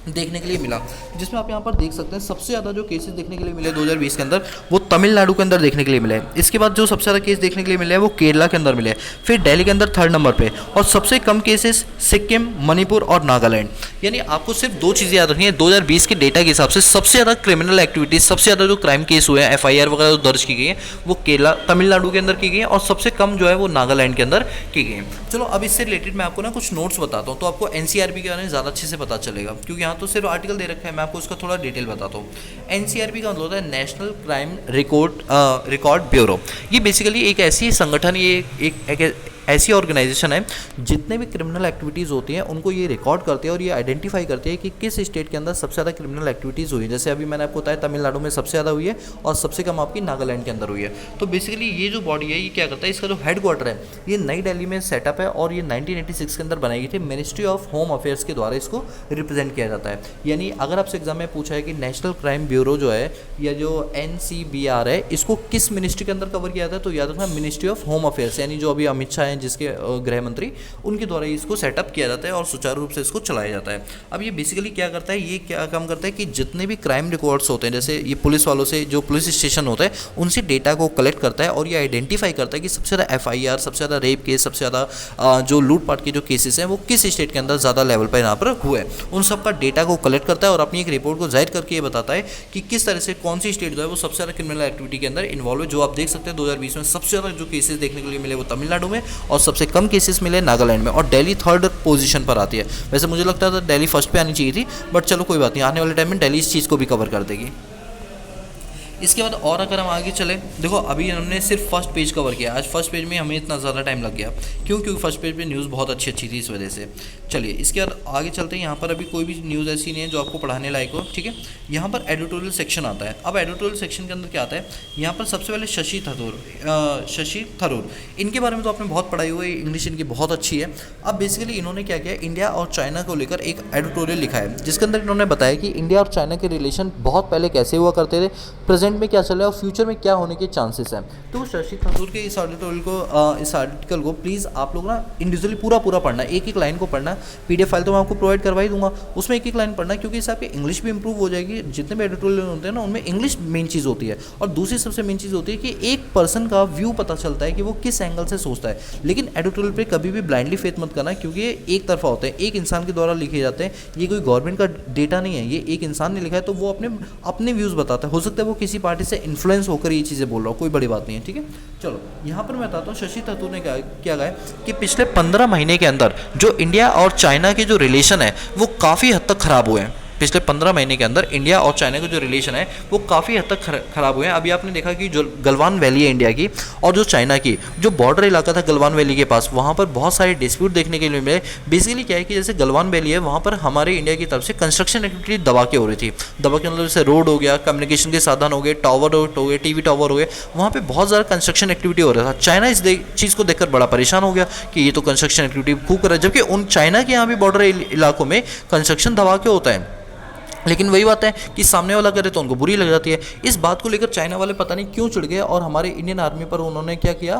देखने के लिए मिला। जिसमें आप यहाँ पर देख सकते हैं सबसे ज़्यादा जो केसेस देखने के लिए मिले 2020 के अंदर वो तमिलनाडु के अंदर देखने के लिए मिले। इसके बाद जो सबसे ज़्यादा केस देखने के लिए मिले हैं वो केरला के अंदर मिले, फिर दिल्ली के अंदर 3rd नंबर पे, और सबसे कम केसेस सिक्किम, मणिपुर और नागालैंड। यानी आपको सिर्फ 2 चीज़ें याद रखनी है 2020 के डेटा के हिसाब से। सबसे ज़्यादा क्रिमिनल एक्टिविटीज, सबसे ज़्यादा जो क्राइम केस हुए हैं, FIR वगैरह जो दर्ज की गई है वो केरला, तमिलनाडु के अंदर की गई है, और सबसे कम जो है वो नागालैंड के अंदर की गई है। चलो अब इससे रिलेटेड मैं आपको ना कुछ नोट्स बताता हूँ तो आपको NCRB के बारे में ज़्यादा अच्छे से पता चलेगा, क्योंकि यहाँ तो सिर्फ आर्टिकल दे रखा है, मैं आपको उसका थोड़ा डिटेल बताता हूँ। एनसीआरबी का मतलब होता है नेशनल क्राइम रिकॉर्ड ब्यूरो। ये बेसिकली एक ऐसी संगठन, ये एक ऐसी ऑर्गेनाइजेशन है जितने भी क्रिमिनल एक्टिविटीज़ होती हैं उनको ये रिकॉर्ड करती है और ये आइडेंटिफाई करती है कि किस स्टेट के अंदर सबसे ज़्यादा क्रिमिनल एक्टिविटीज़ हुई है। जैसे अभी मैंने आपको बताया तमिलनाडु में सबसे ज़्यादा हुई है और सबसे कम आपकी नागालैंड के अंदर हुई है। तो बेसिकली ये जो बॉडी है ये क्या करता है, इसका जो हेडक्वार्टर है ये नई दिल्ली में सेटअप है और ये 1986 के अंदर बनाई गई थी। मिनिस्ट्री ऑफ होम अफेयर्स के द्वारा इसको रिप्रेजेंट किया जाता है। यानी अगर आपसे एग्जाम में पूछा है कि नेशनल क्राइम ब्यूरो जो है या जो NCBR है इसको किस मिनिस्ट्री के अंदर कवर किया जाता है, तो याद रखना मिनिस्ट्री ऑफ होम अफेयर्स, यानी जो अभी अमित शाह हैं जिसके गृह मंत्री, उनके द्वारा इसको सेटअप किया जाता है और सुचारू रूप से इसको चलाया जाता है। अब ये बेसिकली क्या करता है, ये क्या काम करता है कि जितने भी क्राइम रिकॉर्ड्स होते हैं, जैसे ये पुलिस वालों से, जो पुलिस स्टेशन होता है उनसे डेटा को कलेक्ट करता है और ये आइडेंटिफाई करता है कि सबसे ज़्यादा FIR, सबसे ज़्यादा रेप केस, सबसे ज़्यादा जो लूटपाट के जो केसेस हैं वो किस स्टेट के अंदर ज़्यादा लेवल पर यहाँ पर हुए। उन सब का डेटा को कलेक्ट करता है और अपनी एक रिपोर्ट को जाहिर करके ये बताता है कि किस तरह से कौन सी स्टेट जो है वो सबसे ज़्यादा क्रिमिनल एक्टिविटी के अंदर इन्वॉल्व है। जो आप देख सकते हैं 2020 में सबसे ज़्यादा जो केसेस देखने के लिए मिले वो तमिलनाडु में और सबसे कम केसेस मिले नागालैंड में, और दिल्ली थर्ड पोजीशन पर आती है। वैसे मुझे लगता था दिल्ली फर्स्ट पे आनी चाहिए थी, बट चलो कोई बात नहीं, आने वाले टाइम में दिल्ली इस चीज़ को भी कवर कर देगी। इसके बाद और अगर हम आगे चले, देखो अभी हमने सिर्फ फर्स्ट पेज कवर किया। आज फर्स्ट पेज में हमें इतना ज़्यादा टाइम लग गया, क्योंकि फर्स्ट पेज पे न्यूज़ बहुत अच्छी थी इस वजह से। चलिए इसके बाद आगे चलते हैं। यहाँ पर अभी कोई भी न्यूज़ ऐसी नहीं है जो आपको पढ़ाने लायक हो, ठीक है। यहाँ पर एडिटोरियल सेक्शन आता है। अब एडिटोरियल सेक्शन के अंदर क्या आता है, यहाँ पर सबसे पहले शशि थरूर, इनके बारे में तो आपने बहुत पढ़ाई हुई, इंग्लिश इनकी बहुत अच्छी है। अब बेसिकली इन्होंने क्या किया, इंडिया और चाइना को लेकर एक एडिटोरियल लिखा है जिसके अंदर इन्होंने बताया कि इंडिया और चाइना के रिलेशन बहुत पहले कैसे हुआ करते थे, प्रेजेंट में क्या चल रहा है और फ्यूचर में क्या होने के चांसेस हैं। तो शशि थरूर के इस आर्टिकल को प्लीज़ आप लोग ना इंडिविजुअली पूरा पढ़ना, एक लाइन को पढ़ना। PDF फाइल तो मैं आपको प्रोवाइड करवा ही दूंगा, उसमें एक लाइन पढ़ना, क्योंकि इससे आपकी इंग्लिश भी इंप्रूव हो जाएगी। जितने भी एडिटोरियल होते हैं ना उनमें इंग्लिश मेन चीज़ होती है, और दूसरी सबसे मेन चीज़ होती है कि एक पर्सन का व्यू पता चलता है कि वो किस एंगल से सोचता है। लेकिन एडिटोरियल पे कभी भी ब्लाइंडली फेथ मत करना, क्योंकि ये एक तरफा होते हैं, एक इंसान के द्वारा लिखे जाते हैं। ये कोई गवर्नमेंट का डेटा नहीं है, ये एक इंसान ने लिखा है, तो वो अपने व्यूज़ बताता है। हो सकता है वो किसी पार्टी से इन्फ्लुएंस होकर ये चीज़ें बोल रहा हो, कोई बड़ी बात नहीं है, ठीक है। चलो यहाँ पर मैं बताता हूँ शशि थरूर ने क्या कहा है कि पिछले 15 महीने के अंदर जो इंडिया और चाइना के जो रिलेशन है वो काफ़ी हद तक ख़राब हुए हैं। पिछले 15 महीने के अंदर इंडिया और चाइना के जो रिलेशन है वो काफ़ी हद तक ख़राब हुए हैं। अभी आपने देखा कि जो गलवान वैली है इंडिया की और जो चाइना की जो बॉर्डर इलाका था गलवान वैली के पास, वहाँ पर बहुत सारे डिस्प्यूट देखने के लिए मिले। बेसिकली क्या है कि जैसे गलवान वैली है वहाँ पर हमारे इंडिया की तरफ से कंस्ट्रक्शन एक्टिविटी दबा के हो रही थी। दबा के मतलब जैसे रोड हो गया, कम्युनिकेशन के साधन हो गए, टावर हो गए, TV टावर हो गए, वहाँ पर बहुत ज़्यादा कंस्ट्रक्शन एक्टिविटी हो रहा था। चाइना इस चीज़ को देखकर बड़ा परेशान हो गया कि ये तो कंस्ट्रक्शन एक्टिविटी खूब कर रहा है, जबकि उन चाइना के यहाँ भी बॉर्डर इलाकों में कंस्ट्रक्शन दबा के होता है। लेकिन वही बात है कि सामने वाला करे तो उनको बुरी लग जाती है। इस बात को लेकर चाइना वाले पता नहीं क्यों चिढ़ गए और हमारे इंडियन आर्मी पर उन्होंने क्या किया,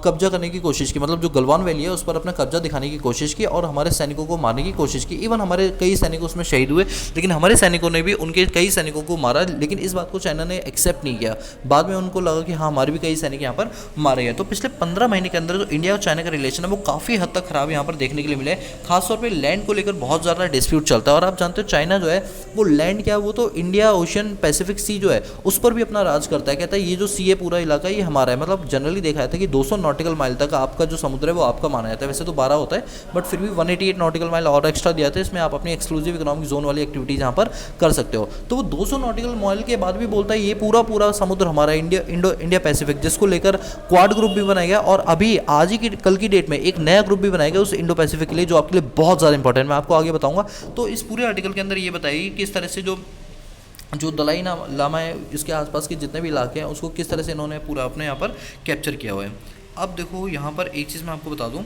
कब्जा करने की कोशिश की। मतलब जो गलवान वैली है उस पर अपना कब्जा दिखाने की कोशिश की और हमारे सैनिकों को मारने की कोशिश की। इवन हमारे कई सैनिक उसमें शहीद हुए, लेकिन हमारे सैनिकों ने भी उनके कई सैनिकों को मारा। लेकिन इस बात को चाइना ने एक्सेप्ट नहीं किया। बाद में उनको लगा कि हाँ हमारे भी कई सैनिक यहाँ पर मारे गए। तो पिछले 15 महीने के अंदर जो इंडिया और चाइना का रिलेशन है वो काफ़ी हद तक खराब यहाँ पर देखने के लिए मिले। खासतौर पर लैंड को लेकर बहुत ज़्यादा डिस्प्यूट चलता है। और आप जानते हो चाइना जो है वो लैंड क्या, वो तो इंडिया ओशन पैसिफिक सी जो है उस पर भी अपना राज करता है। कहता है ये जो सी है पूरा इलाका ये हमारा है। मतलब जनरली देखा जाता है कि 200 नॉटिकल माइल तक आपका जो समुद्र है वो आपका माना जाता है। वैसे तो 12 होता है, बट फिर भी 188 नॉटिकल माइल और एक्स्ट्रा दिया था। इसमें आप अपनी एक्सक्लूसिव इकोनॉमिक जोन वाली एक्टिविटीज़ यहाँ पर कर सकते हो। तो वो 200 नॉटिकल माइल के बाद भी बोलता है ये पूरा समुद्र हमारा है, इंडिया पैसिफिक, जिसको लेकर क्वाड ग्रुप भी बनाया गया। और अभी आज ही कल की डेट में एक नया ग्रुप भी बनाया गया उस इंडो पैसिफिक के लिए, जो आपके लिए बहुत ज़्यादा इंपॉर्टेंट, मैं आपको आगे बताऊंगा। तो इस पूरे आर्टिकल के अंदर ये बताइए किस तरह से जो दलाई लामा है इसके आसपास के जितने भी इलाके हैं उसको किस तरह से इन्होंने पूरा अपने यहाँ पर कैप्चर किया हुआ है। अब देखो यहाँ पर एक चीज़ मैं आपको बता दूँ,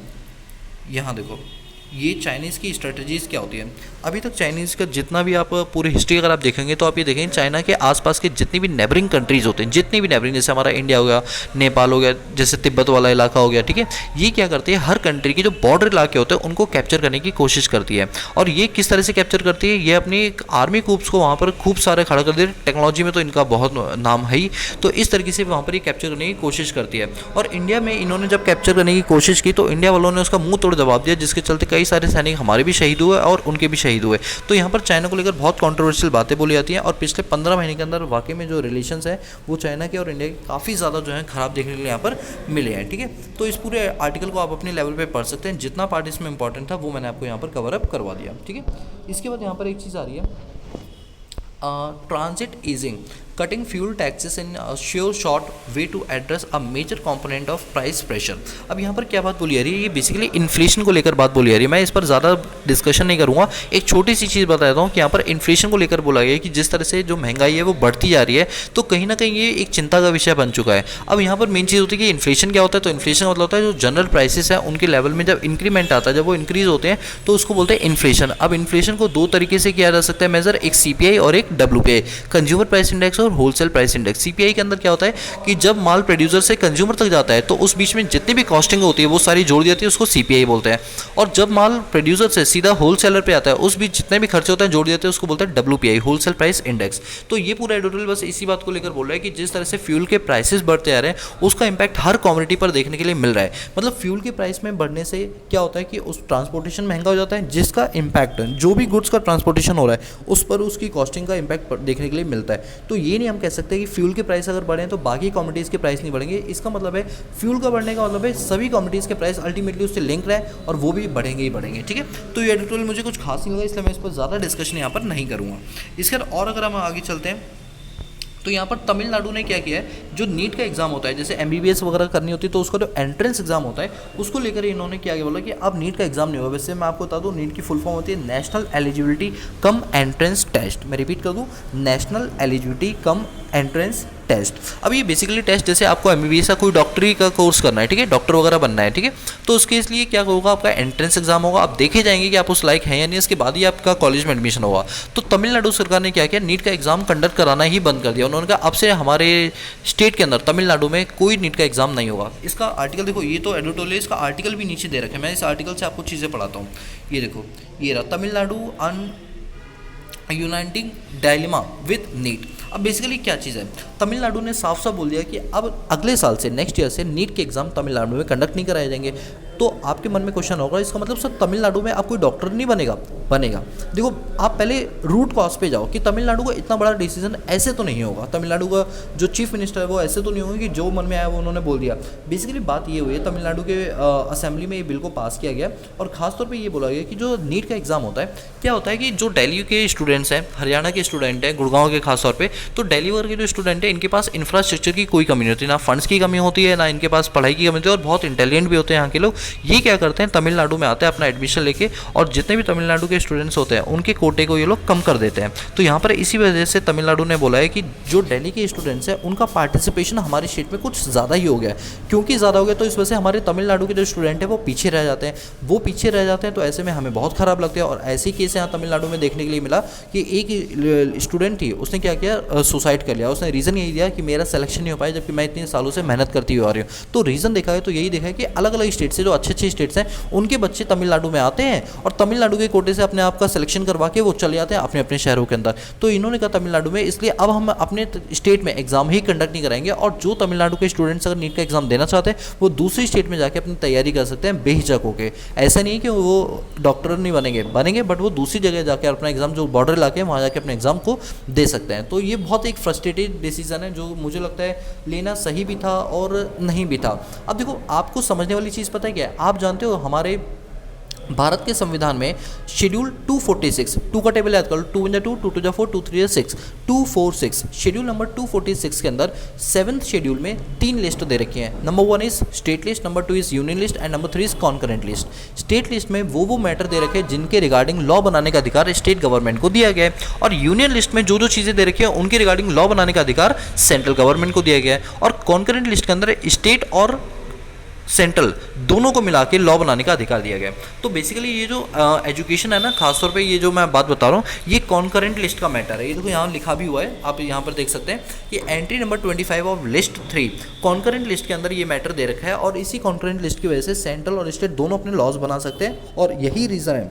यहाँ देखो ये चाइनीज़ की स्ट्रेटजीज़ क्या होती है। अभी तक चाइनीज़ का जितना भी आप पूरी हिस्ट्री अगर आप देखेंगे तो आप ये देखेंगे चाइना के आसपास के जितनी भी नेबरिंग कंट्रीज़ होते हैं, जितनी भी नेबरिंग, जैसे हमारा इंडिया हो गया, नेपाल हो गया, जैसे तिब्बत वाला इलाका हो गया, ठीक है, ये क्या करती है हर कंट्री के जो बॉर्डर इलाके होते हैं उनको कैप्चर करने की कोशिश करती है। और ये किस तरह से कैप्चर करती है, ये अपनी आर्मी कूप्स को वहाँ पर खूब सारे खड़ा कर दे, टेक्नोलॉजी में तो इनका बहुत नाम है ही। तो इस तरीके से वहाँ पर ये कैप्चर करने की कोशिश करती है। और इंडिया में इन्होंने जब कैप्चर करने की कोशिश की तो इंडिया वालों ने उसका मुँह तोड़ जवाब दिया, जिसके चलते कई कई सारे सैनिक हमारे भी शहीद हुए और उनके भी शहीद हुए। तो यहाँ पर चाइना को लेकर बहुत कॉन्ट्रोवर्शियल बातें बोली जाती हैं और पिछले 15 महीने के अंदर वाकई में जो रिलेशंस है वो चाइना के और इंडिया के काफ़ी ज़्यादा जो है ख़राब देखने के लिए यहाँ पर मिले हैं। ठीक है, तो इस पूरे आर्टिकल को आप अपने लेवल पे पढ़ सकते हैं। जितना पार्ट इसमें इंपॉर्टेंट था वो मैंने आपको यहाँ पर कवर अप करवा दिया। ठीक है, इसके बाद यहाँ पर एक चीज़ आ रही है transit easing, cutting fuel taxes in a sure short way to address a major component of price pressure। अब यहाँ पर क्या बात बोली जा रही है, ये बेसिकली इन्फ्लेशन को लेकर बात बोली जा रही है। मैं इस पर ज़्यादा डिस्कशन नहीं करूँगा, एक छोटी सी चीज़ बता देता हूँ कि यहाँ पर इन्फ्लेशन को लेकर बोला गया है कि जिस तरह से जो महंगाई है वो बढ़ती जा रही है, तो कहीं ना कहीं ये एक चिंता का विषय बन चुका है। अब यहाँ पर मेन चीज़ होती है कि इन्फ्लेशन क्या होता है, तो इन्फ्लेशन का मतलब होता है जो जनरल प्राइसेस है उनके लेवल में जब इंक्रीमेंट आता है, जब वो इंक्रीज होते हैं तो उसको बोलते हैं इन्फ्लेशन। अब इन्फ्लेशन को दो तरीके से किया जा सकता है मेजर, एक CPI और एक WPI, कंज्यूमर प्राइस इंडेक्स और होलसेल प्राइस इंडेक्स। CPI के अंदर क्या होता है कि जब माल प्रोड्यूसर से कंज्यूमर तक जाता है तो उस बीच में जितनी भी कॉस्टिंग होती है वो सारी जोड़ दी जाती है, उसको CPI बोलते हैं। और जब माल प्रोड्यूसर से सीधा होलसेलर पे आता है उस बीच जितने भी खर्चे होते हैं जोड़ देते हैं, उसको बोलते हैं WPI, होलसेल प्राइस इंडेक्स। तो ये पूरा एडिटोरियल बस इसी बात को लेकर बोल रहा है कि जिस तरह से फ्यूल के प्राइसेस बढ़ते आ रहे हैं उसका इंपैक्ट हर कम्युनिटी पर देखने के लिए मिल रहा है। मतलब फ्यूल के प्राइस में बढ़ने से क्या होता है कि उस ट्रांसपोर्टेशन महंगा हो जाता है, जिसका इंपैक्ट जो भी गुड्स का ट्रांसपोर्टेशन हो रहा है उस पर उसकी कॉस्टिंग का इंपैक्ट देखने के लिए मिलता है। तो ये नहीं हम कह सकते कि फ्यूल के प्राइस अगर बढ़े तो बाकी कमोडिटीज़ के प्राइस नहीं बढ़ेंगे। इसका मतलब है फ्यूल का बढ़ने का मतलब है सभी कमोडिटीज़ के प्राइस अल्टीमेटली उससे लिंक रहे और वो भी बढ़ेंगे ही बढ़ेंगे। ठीक है, तो ये एडिटोरियल मुझे कुछ खास नहीं लगा, इसलिए मैं इस पर ज़्यादा डिस्कशन यहाँ पर नहीं करूँगा। इसके बाद और अगर हम आगे चलते हैं तो यहाँ पर तमिलनाडु ने क्या किया है, जो नीट का एग्जाम होता है, जैसे MBBS वगैरह करनी होती है तो उसका जो एंट्रेंस एग्जाम होता है उसको लेकर इन्होंने क्या बोला कि अब नीट का एग्जाम नहीं होगा। वैसे मैं आपको बता दूँ नीट की फुल फॉर्म होती है national eligibility cum entrance test. मैं रिपीट कर दूँ, national eligibility cum entrance test. अब ये बेसिकली टेस्ट जैसे आपको MBBS का कोई डॉक्टरी का कोर्स करना है, ठीक है, डॉक्टर वगैरह बनना है, ठीक है, तो उसके इसलिए क्या होगा, आपका एंट्रेंस एग्जाम होगा। आप देखे जाएंगे कि आप उस लायक हैं या नहीं, इसके बाद ही आपका कॉलेज में एडमिशन होगा। तो तमिलनाडु सरकार ने क्या किया, नीट का एग्जाम कंडक्ट कराना ही बंद कर दिया। उन्होंने कहा अब से हमारे स्टेट के अंदर तमिलनाडु में कोई नीट का एग्जाम नहीं होगा। इसका आर्टिकल देखो, ये तो एडिटोरियल, इसका आर्टिकल भी नीचे दे रखे हैं। मैं इस आर्टिकल से आपको चीज़ें पढ़ाता हूँ। ये देखो, ये रहा तमिलनाडु अन यूनाइटिंग डायलेमा विद नीट। अब बेसिकली क्या चीज़ है, तमिलनाडु ने साफ साफ बोल दिया कि अब अगले साल से, नेक्स्ट ईयर से नीट के एग्जाम तमिलनाडु में कंडक्ट नहीं कराए जाएंगे। तो आपके मन में क्वेश्चन होगा, इसका मतलब सर तमिलनाडु में आप कोई डॉक्टर नहीं बनेगा? बनेगा। देखो, आप पहले रूट कॉज पे जाओ कि तमिलनाडु का इतना बड़ा डिसीजन ऐसे तो नहीं होगा। तमिलनाडु का जो चीफ मिनिस्टर है वो ऐसे तो नहीं होगा कि जो मन में आया वो उन्होंने बोल दिया। बेसिकली बात ये हुई है, तमिलनाडु के असेंबली में ये बिल को पास किया गया और खासतौर पर ये बोला गया कि जो नीट का एग्जाम होता है, क्या होता है कि जो दिल्ली के स्टूडेंट्स हैं, हरियाणा के स्टूडेंट हैं, गुड़गांव के खासतौर पर, तो दिल्ली वर्ग के जो स्टूडेंट हैं इनके पास इंफ्रास्ट्रक्चर की कोई कमी नहीं होती, ना फंड्स की कमी होती है, ना इनके पास पढ़ाई की कमी होती है, और बहुत इंटेलिजेंट भी होते हैं यहाँ के लोग। ये क्या करते हैं, तमिलनाडु में आते हैं अपना एडमिशन लेके, और जितने भी तमिलनाडु के स्टूडेंट्स होते हैं उनके कोटे को ये लोग कम कर देते हैं। तो यहाँ पर इसी वजह से तमिलनाडु ने बोला है कि जो दिल्ली के स्टूडेंट्स हैं उनका पार्टिसिपेशन हमारे स्टेट में कुछ ज़्यादा ही हो गया है। क्योंकि ज़्यादा हो गया तो इस वजह से हमारे तमिलनाडु के जो स्टूडेंट हैं वो पीछे रह जाते हैं। वो पीछे रह जाते हैं तो ऐसे में हमें बहुत ख़राब लगता है। और ऐसे ही केस यहाँ तमिलनाडु में देखने के लिए मिला कि एक स्टूडेंट थी, उसने क्या किया, सुसाइड कर लिया। उसने रीज़न यही दिया कि मेरा सिलेक्शन नहीं हो पाया, जबकि मैं इतने सालों से मेहनत करती हुई आ रही हूँ। तो रीज़न देखा है तो यही देखा है कि अलग अलग स्टेट से, जो अच्छे अच्छे स्टेट्स हैं, उनके बच्चे तमिलनाडु में आते हैं और तमिलनाडु के कोटे से अपने आप का सिलेक्शन करवा के वो चले जाते हैं अपने अपने शहरों के अंदर। तो इन्होंने कहा तमिलनाडु में, इसलिए अब हम अपने स्टेट में एग्जाम ही कंडक्ट नहीं कराएंगे, और जो तमिलनाडु के स्टूडेंट्स अगर नीट का एग्जाम देना चाहते हैं वो दूसरी स्टेट में जाके अपनी तैयारी कर सकते हैं बेहिचक होकर। ऐसा नहीं कि वो डॉक्टर नहीं बनेंगे, बट वो दूसरी जगह जाकर अपना एग्जाम, जो बॉर्डर इलाके हैं वहाँ जाके अपने एग्जाम को दे सकते हैं। तो ये बहुत एक फ्रस्ट्रेटेड डिसीजन है, जो मुझे लगता है लेना सही भी था और नहीं भी था। अब देखो, आपको समझने वाली चीज़ पता है क्या है, आप जानते हो हमारे भारत के संविधान में शेड्यूल 246, 2 का टेबल याद कर लो, 2 × 2, 2 × 4, 2 × 6, 246, शेड्यूल नंबर 246 के अंदर 7th शेड्यूल में 3 लिस्ट दे रखी हैं। Number 1 is state list, number 2 is union list and number 3 is concurrent list. State list में वो मैटर दे रखे हैं जिनके रिगार्डिंग लॉ बनाने का अधिकार स्टेट गवर्नमेंट को दिया गया है, और यूनियन लिस्ट में जो चीज़ें दे रखी हैं उनके रिगार्डिंग लॉ बनाने का अधिकार सेंट्रल गवर्नमेंट को दिया गया है, और कॉन्करेंट लिस्ट के अंदर स्टेट और सेंट्रल दोनों को मिला के लॉ बनाने का अधिकार दिया गया है। तो बेसिकली ये जो एजुकेशन है ना, खासतौर पे ये जो मैं बात बता रहा हूँ, ये कॉन्करेंट लिस्ट का मैटर है। ये देखो यहाँ लिखा भी हुआ है, आप यहाँ पर देख सकते हैं कि entry number 25 of list 3 concurrent list के अंदर ये मैटर दे रखा है, और इसी कॉन्करेंट लिस्ट की वजह से सेंट्रल और स्टेट दोनों अपने लॉज बना सकते हैं। और यही रीज़न है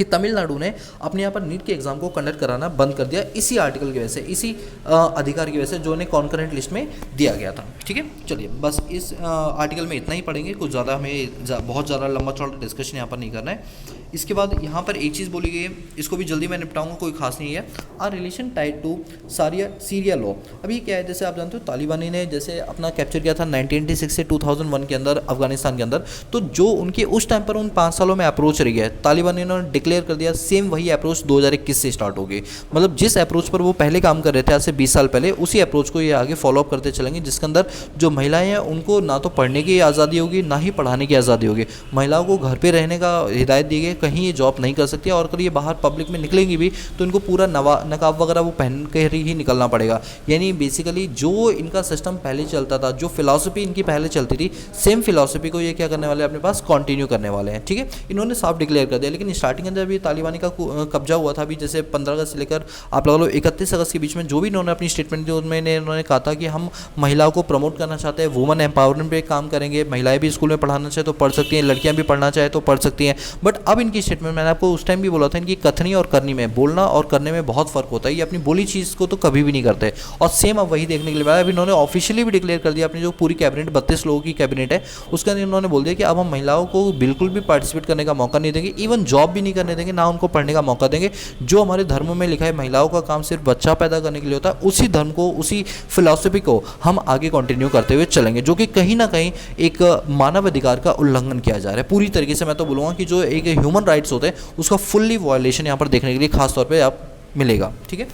कि तमिलनाडु ने अपने यहाँ पर नीट के एग्ज़ाम को कंडक्ट कराना बंद कर दिया इसी आर्टिकल की वजह से, इसी अधिकार की वजह से जो उन्हें कॉन्करेंट लिस्ट में दिया गया था। ठीक है, चलिए बस इस आर्टिकल में इतना ही पढ़ेंगे, कुछ ज़्यादा हमें बहुत ज़्यादा लंबा चौड़ा डिस्कशन यहाँ पर नहीं करना है। इसके बाद यहाँ पर एक चीज़ बोली गई है, इसको भी जल्दी मैं निपटाऊंगा, कोई खास नहीं है। Relation tied to Syria law. अभी क्या है, जैसे आप जानते हो तालिबानी ने जैसे अपना कैप्चर किया था 1986 से 2001 के अंदर अफगानिस्तान के अंदर, तो जो उनके उस टाइम पर उन 5 सालों में अप्रोच रही है, तालिबानी ने डिक्लेयर कर दिया सेम वही अप्रोच 2021 से स्टार्ट होगी। मतलब जिस अप्रोच पर वो पहले काम कर रहे थे आज से 20 साल पहले, उसी अप्रोच को ये आगे फॉलोअप करते चलेंगे, जिसके अंदर जो महिलाएं हैं उनको ना तो पढ़ने की आज़ादी होगी ना ही पढ़ाने की आज़ादी होगी। महिलाओं को घर पर रहने का हिदायत दी गई, कहीं ये जॉब नहीं कर सकती, और अगर ये बाहर पब्लिक में निकलेंगी भी तो इनको पूरा नकाब वगैरह वो पहन कर ही निकलना पड़ेगा। यानी बेसिकली जो इनका सिस्टम पहले चलता था, जो फिलॉसफी इनकी पहले चलती थी, सेम फिलॉसफी को ये क्या करने वाले हैं, अपने पास कंटिन्यू करने वाले हैं। ठीक है, इन्होंने साफ डिक्लेयर कर दिया। लेकिन स्टार्टिंग के अंदर अभी तालिबानी का कब्जा हुआ था, अभी जैसे 15 अगस्त से लेकर आप लगा लो 31 अगस्त के बीच में जो भी इन्होंने अपनी स्टेटमेंट दी उनमें इन्होंने कहा था कि हम महिलाओं को प्रमोट करना चाहते हैं, वुमेन एम्पावरमेंट पे काम करेंगे, महिलाएं भी स्कूल में पढ़ाना चाहे तो पढ़ सकती हैं, लड़कियां भी पढ़ना चाहे तो पढ़ सकती हैं। बट अब इनकी स्टेटमेंट, मैंने आपको उस टाइम भी बोला था, इनकी कथनी और करनी में, बोलना और करने में बहुत फर्क होता है। ये अपनी बोली चीज़ को तो कभी भी नहीं करते, और सेम अब वही देखने के लिए मिला है। अब इन्होंने ऑफिशियली भी डिक्लेयर कर दिया, अपनी जो पूरी कैबिनेट 32 लोगों की कैबिनेट है उसके अंदर इन्होंने बोल दिया कि अब हम महिलाओं को बिल्कुल भी पार्टिसिपेट करने का मौका नहीं देंगे, इवन जॉब भी नहीं करने देंगे, ना उनको पढ़ने का मौका देंगे। जो हमारे धर्म में लिखा है महिलाओं का काम सिर्फ बच्चा पैदा करने के लिए होता है, उसी धर्म को, उसी फिलॉसफी को हम आगे कंटिन्यू करते हुए चलेंगे, जो कि कहीं ना कहीं एक मानव अधिकार का उल्लंघन किया जा रहा है पूरी तरीके से। मैं तो बोलूँगा कि जो एक ह्यूमन राइट्स होते हैं उसका फुल्ली वायलेशन यहाँ पर देखने के लिए खास तौर पे आप मिलेगा। ठीक है,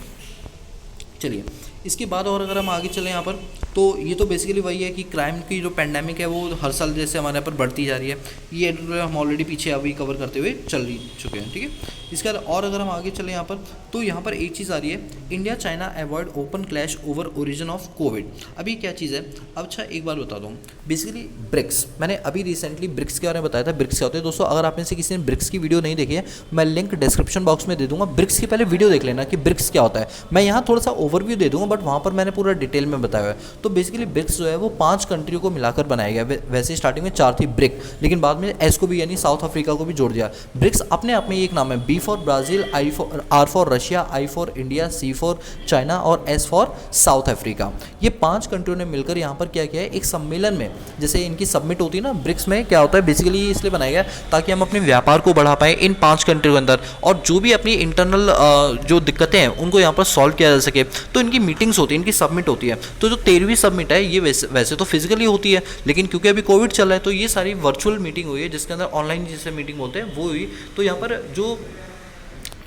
चलिए इसके बाद और अगर हम आगे चलें यहाँ पर, तो ये तो बेसिकली वही है कि क्राइम की जो पेंडेमिक है वो हर साल जैसे हमारे यहाँ पर बढ़ती जा रही है। ये हम ऑलरेडी पीछे अभी कवर करते हुए चल ही चुके हैं। ठीक है, इसके बाद और अगर हम आगे चलें यहाँ पर, तो यहाँ पर एक चीज़ आ रही है, India China avoid open clash over origin of Covid. अभी क्या चीज़ है, अब अच्छा एक बार बता दूँ, बेसिकली ब्रिक्स, मैंने अभी रिसेंटली ब्रिक्स के बारे में बताया था। ब्रिक्स क्या होते हैं दोस्तों, अगर आप में से किसी ने ब्रिक्स की वीडियो नहीं देखी है, मैं लिंक डिस्क्रिप्शन बॉक्स में दे दूंगा। ब्रिक्स की पहले वीडियो देख लेना कि ब्रिक्स क्या होता है। मैं यहाँ थोड़ा सा ओवरव्यू दे दूंगा, बट वहाँ पर मैंने पूरा डिटेल में बताया है। तो बेसिकली ब्रिक्स जो है वो 5 कंट्रियों को मिलाकर बनाया गया। वैसे स्टार्टिंग में 4 थी ब्रिक, लेकिन बाद में एस को भी यानी साउथ अफ्रीका को भी जोड़ दिया। ब्रिक्स अपने आप में एक नाम है, B for Brazil, R for Russia, I for India, C for China और एस फॉर साउथ अफ्रीका। ये 5 कंट्रियों ने मिलकर यहाँ पर क्या किया है, एक सम्मेलन में जैसे इनकी सबमिट होती है ना ब्रिक्स में, क्या होता है बेसिकली इसलिए बनाया गया ताकि हम अपने व्यापार को बढ़ा पाएँ इन 5 कंट्रियों के अंदर, और जो भी अपनी इंटरनल जो दिक्कतें हैं उनको यहाँ पर सॉल्व किया जा सके। तो इनकी मीटिंग्स होती है, इनकी सबमिट होती है। तो जो 13वीं सबमिट है ये वैसे तो फिजिकली होती है, लेकिन क्योंकि अभी कोविड चल रहा है तो ये सारी वर्चुअल मीटिंग हुई है, जिसके अंदर ऑनलाइन जिसे मीटिंग बोलते हैं वो हुई। तो यहाँ पर जो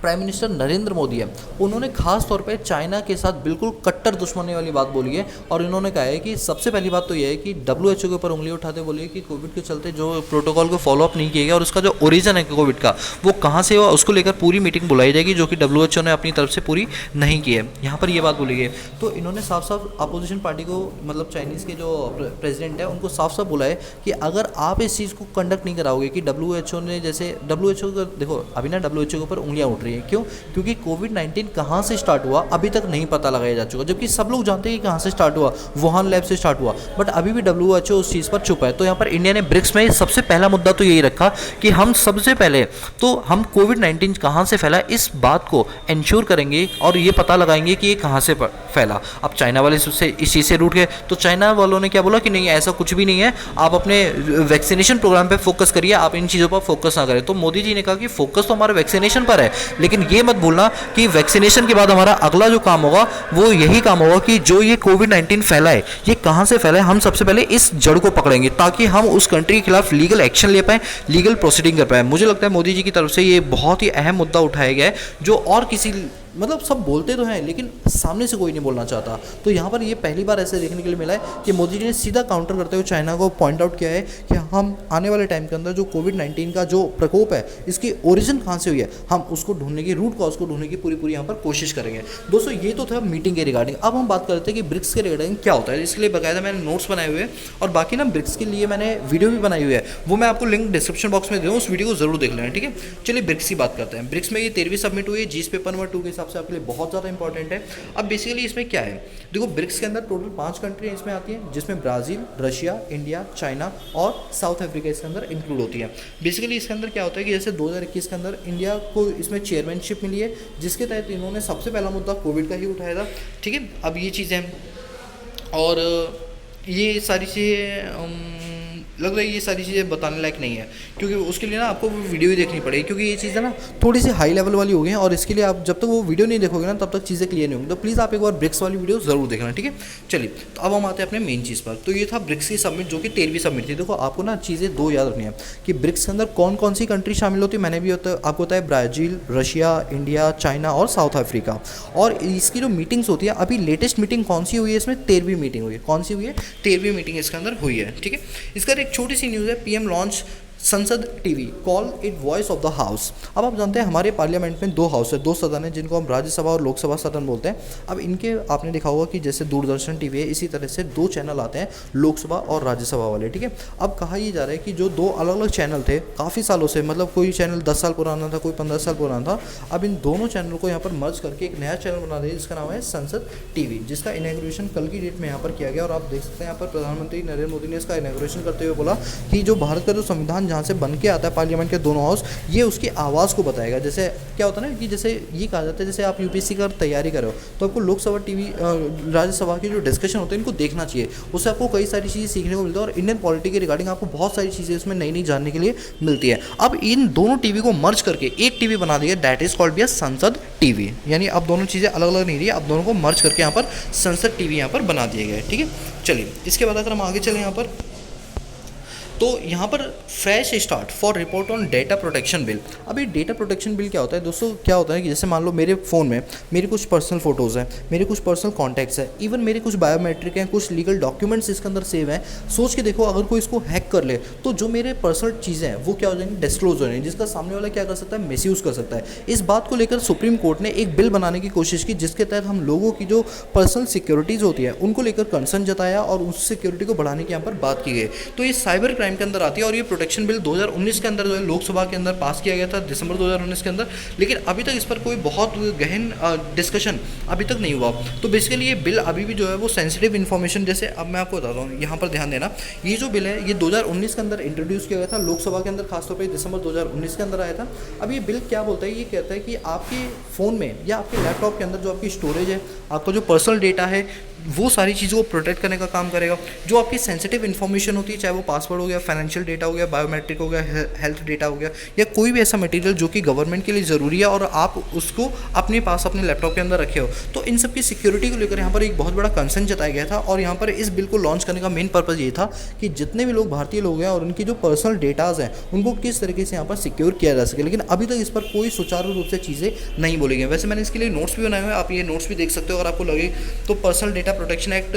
प्राइम मिनिस्टर नरेंद्र मोदी है, उन्होंने खास तौर पे चाइना के साथ बिल्कुल कट्टर दुश्मनी वाली बात बोली है, और इन्होंने कहा है कि सबसे पहली बात तो यह है कि WHO के ऊपर उंगली उठाते बोलिए कि कोविड के चलते जो प्रोटोकॉल को फॉलोअप नहीं किया गया और उसका जो ओरिजिन है कोविड का वो कहाँ से हुआ, उसको लेकर पूरी मीटिंग बुलाई जाएगी, जो कि WHO ने अपनी तरफ से पूरी नहीं की है। यहाँ पर ये बात बोली गई। तो इन्होंने साफ साफ अपोजिशन पार्टी को, मतलब चाइनीज़ के जो प्रेसिडेंट है उनको साफ साफ बोला है कि अगर आप इस चीज़ को कंडक्ट नहीं कराओगे कि WHO ने, जैसे WHO का देखो अभी ना WHO के ऊपर उंगलियाँ उठ रही है। क्यों? क्योंकि कोविड-19 कहाँ से स्टार्ट हुआ अभी तक नहीं पता लगाया जा चुका, जबकि सब लोग जानते हैं कि कहाँ से स्टार्ट हुआ, वुहान लैब से स्टार्ट हुआ, बट अभी भी WHO उस चीज़ पर चुप है। तो यहाँ पर इंडिया ने ब्रिक्स में सबसे पहला मुद्दा तो यही रखा कि हम सबसे पहले तो हम कोविड-19 कहाँ से फैला इस बात को इंश्योर करेंगे और ये पता लगाएंगे कि ये कहाँ से फैला। अब चाइना वाले इस चीज़ से रूठ गए, तो चाइना वालों ने क्या बोला कि नहीं ऐसा कुछ भी नहीं है, आप अपने वैक्सीनेशन प्रोग्राम पर फोकस करिए, आप इन चीज़ों पर फोकस ना करें। तो मोदी जी ने कहा कि फोकस तो हमारा वैक्सीनेशन पर है, लेकिन ये मत भूलना कि वैक्सीनेशन के बाद हमारा अगला जो काम होगा वो यही काम होगा कि जो ये कोविड-19 फैला है ये कहाँ से फैला है, हम सबसे पहले इस जड़ को पकड़ेंगे ताकि हम उस कंट्री के खिलाफ लीगल एक्शन ले पाएँ, लीगल प्रोसीडिंग कर पाएँ। मुझे लगता है मोदी जी की तरफ से ये बहुत ही अहम मुद्दा उठाया गया है, जो और किसी, मतलब सब बोलते तो हैं लेकिन सामने से कोई नहीं बोलना चाहता। तो यहाँ पर ये पहली बार ऐसे देखने के लिए मिला है कि मोदी जी ने सीधा काउंटर करते हुए चाइना को पॉइंट आउट किया है कि हम आने वाले टाइम के अंदर जो कोविड-19 का जो प्रकोप है इसकी ओरिजिन कहाँ से हुई है, हम उसको ढूंढने की, रूट कॉज को ढूंढने की पूरी यहाँ पर कोशिश करेंगे। दोस्तों ये तो था मीटिंग के रिगार्डिंग। अब हम बात करते हैं कि ब्रिक्स के रिगार्डिंग क्या होता है। इसके लिए बाकायदा मैंने नोट्स बनाए हुए हैं और बाकी ना ब्रिक्स के लिए मैंने वीडियो भी बनाई हुई है, वो मैं आपको लिंक डिस्क्रिप्शन बॉक्स में दे दूँ, उस वीडियो को जरूर देख लेना। ठीक है, चलिए ब्रिक्स की बात करते हैं। ब्रिक्स में ये 13वीं सबमिट हुई है जीस पेपर नंबर 2 के हिसाब से आपके लिए बहुत ज़्यादा इंपॉर्टेंट है। अब बेसिकली इसमें क्या है, देखो ब्रिक्स के अंदर टोटल 5 कंट्री इसमें आती हैं, जिसमें ब्राज़ील, रशिया, इंडिया, चाइना और साउथ अफ्रीका इसके अंदर इंक्लूड होती है। बेसिकली इसके अंदर क्या होता है कि जैसे 2021 के अंदर इंडिया को इसमें चेयरमैनशिप मिली है, जिसके तहत इन्होंने सबसे पहला मुद्दा कोविड का ही उठाया था। ठीक है, अब ये चीज़ें हैं और ये सारी चीज़ें लग रहा है ये सारी चीज़ें बताने लायक नहीं है, क्योंकि उसके लिए ना आपको वो वीडियो ही देखनी पड़ेगी, क्योंकि ये चीज़ें ना थोड़ी सी हाई लेवल वाली हो गई हैं और इसके लिए आप जब तक वो वीडियो नहीं देखोगे ना तब तक चीज़ें क्लियर नहीं होंगी। तो प्लीज़ आप एक बार ब्रिक्स वाली वीडियो ज़रूर देखना, ठीक है। चलिए, तो अब हम आते हैं अपने मेन चीज़ पर। तो ये था ब्रिक्स की समिट, जो कि 13वीं समिट थी। देखो आपको ना चीज़ें दो याद रखनी है कि ब्रिक्स के अंदर कौन कौन सी कंट्री शामिल होती है। मैंने भी आपको बताया ब्राज़ील, रशिया, इंडिया, चाइना और साउथ अफ्रीका। और इसकी जो मीटिंग्स होती है, अभी लेटेस्ट मीटिंग कौन सी हुई है इसमें, 13वीं मीटिंग हुई है। कौन सी हुई है, 13वीं मीटिंग इसके अंदर हुई है, ठीक है। इसका एक छोटी सी न्यूज़ है, पीएम लॉन्च संसद TV, call it voice of the house. अब आप जानते हैं हमारे पार्लियामेंट में दो हाउस है, दो सदन है, जिनको हम राज्यसभा और लोकसभा सदन बोलते हैं। अब इनके आपने देखा होगा कि जैसे दूरदर्शन टीवी है, इसी तरह से दो चैनल आते हैं, लोकसभा और राज्यसभा वाले, ठीक है। अब कहा ये जा रहा है कि जो दो अलग अलग चैनल थे काफ़ी सालों से, मतलब कोई चैनल 10 साल पुराना था, कोई 15 साल पुराना था, अब इन दोनों चैनल को यहाँ पर मर्ज करके एक नया चैनल बना दिया, जिसका नाम है संसद टीवी, जिसका इनॉग्रेशन कल की डेट में यहाँ पर किया गया। और आप देख सकते हैं यहाँ पर प्रधानमंत्री नरेंद्र मोदी ने इसका इनॉग्रेशन करते हुए बोला कि जो भारत का जो संविधान जहाँ से बन के आता है पार्लियामेंट के दोनों हाउस, ये उसकी आवाज़ को बताएगा। जैसे क्या होता है ना कि जैसे ये कहा जाता है, जैसे आप यूपीएससी का तैयारी करो तो आपको लोकसभा टीवी, राज्यसभा की जो डिस्कशन होते हैं इनको देखना चाहिए, उससे आपको कई सारी चीज़ें सीखने को मिलती है और इंडियन पॉलिटी के रिगार्डिंग आपको बहुत सारी चीज़ें इसमें नई नई जानने के लिए मिलती है। अब इन दोनों टीवी को मर्ज करके एक टीवी बना दिया, दैट इज कॉल्ड बी संसद टीवी। यानी अब दोनों चीज़ें अलग अलग नहीं रही, अब दोनों को मर्ज करके यहाँ पर संसद टीवी यहाँ पर बना दिए गए, ठीक है। चलिए, इसके बाद अगर हम आगे चलें यहाँ पर, तो यहाँ पर fresh start for report on data protection bill. अब ये डेटा प्रोटेक्शन बिल क्या होता है दोस्तों, क्या होता है कि जैसे मान लो मेरे फ़ोन में मेरी कुछ पर्सनल फोटोज़ हैं, मेरे कुछ पर्सनल कॉन्टैक्ट्स हैं, इवन मेरे कुछ बायोमेट्रिक हैं, कुछ लीगल डॉक्यूमेंट्स इसके अंदर सेव हैं। सोच के देखो, अगर कोई इसको हैक कर ले तो जो मेरे पर्सनल चीज़ें हैं वो क्या हो जाएंगी, डिस्क्लोज हो जाएंगी, जिसका सामने वाला क्या कर सकता है, मिसयूज़ कर सकता है। इस बात को लेकर सुप्रीम कोर्ट ने एक बिल बनाने की कोशिश की, जिसके तहत हम लोगों की जो पर्सनल सिक्योरिटीज़ होती है उनको लेकर कंसर्न जताया और उस सिक्योरिटी को बढ़ाने की यहाँ पर बात की गई। तो ये साइबर क्राइम के अंदर आती है और ये प्रोटेक्शन बिल 2019 के अंदर जो है लोकसभा के अंदर पास किया गया था, दिसंबर 2019 के अंदर, लेकिन अभी तक इस पर कोई बहुत गहन डिस्कशन अभी तक नहीं हुआ। तो बेसिकली ये बिल अभी भी जो है वो सेंसिटिव इन्फॉर्मेशन, जैसे अब मैं आपको बताता हूँ, यहाँ पर ध्यान देना, ये जो बिल है ये 2019 के अंदर इंट्रोड्यूस किया गया था लोकसभा के अंदर, खासतौर पर दिसंबर 2019 के अंदर आया था। अब ये बिल क्या बोलता है, ये कहता है कि आपके फ़ोन में या आपके लैपटॉप के अंदर जो आपकी स्टोरेज है, आपका जो पर्सनल डेटा है, वो सारी चीज़ों को प्रोटेक्ट करने का काम करेगा। जो आपकी सेंसिटिव इन्फॉर्मेशन होती है, चाहे वो पासवर्ड हो गया, फाइनेंशियल डेटा हो गया, बायोमेट्रिक हो गया, हेल्थ डेटा हो गया, या कोई भी ऐसा मटेरियल जो कि गवर्नमेंट के लिए ज़रूरी है और आप उसको अपने पास अपने लैपटॉप के अंदर रखे हो, तो इन सब की सिक्योरिटी को लेकर यहाँ पर एक बहुत बड़ा कंसर्न जताया गया था। और यहाँ पर इस बिल को लॉन्च करने का मेन पर्पज़ ये था कि जितने भी लोग भारतीय लोग हैं और उनकी जो पर्सनल डेटाज़ हैं उनको किस तरीके से यहाँ पर सिक्योर किया जा सके। लेकिन अभी तक इस पर कोई सुचारू रूप से चीज़ें नहीं बोली गई। वैसे मैंने इसके लिए नोट्स भी बनाए हुए हैं, आप ये नोट्स भी देख सकते हो अगर आपको लगे तो। Personal data protection act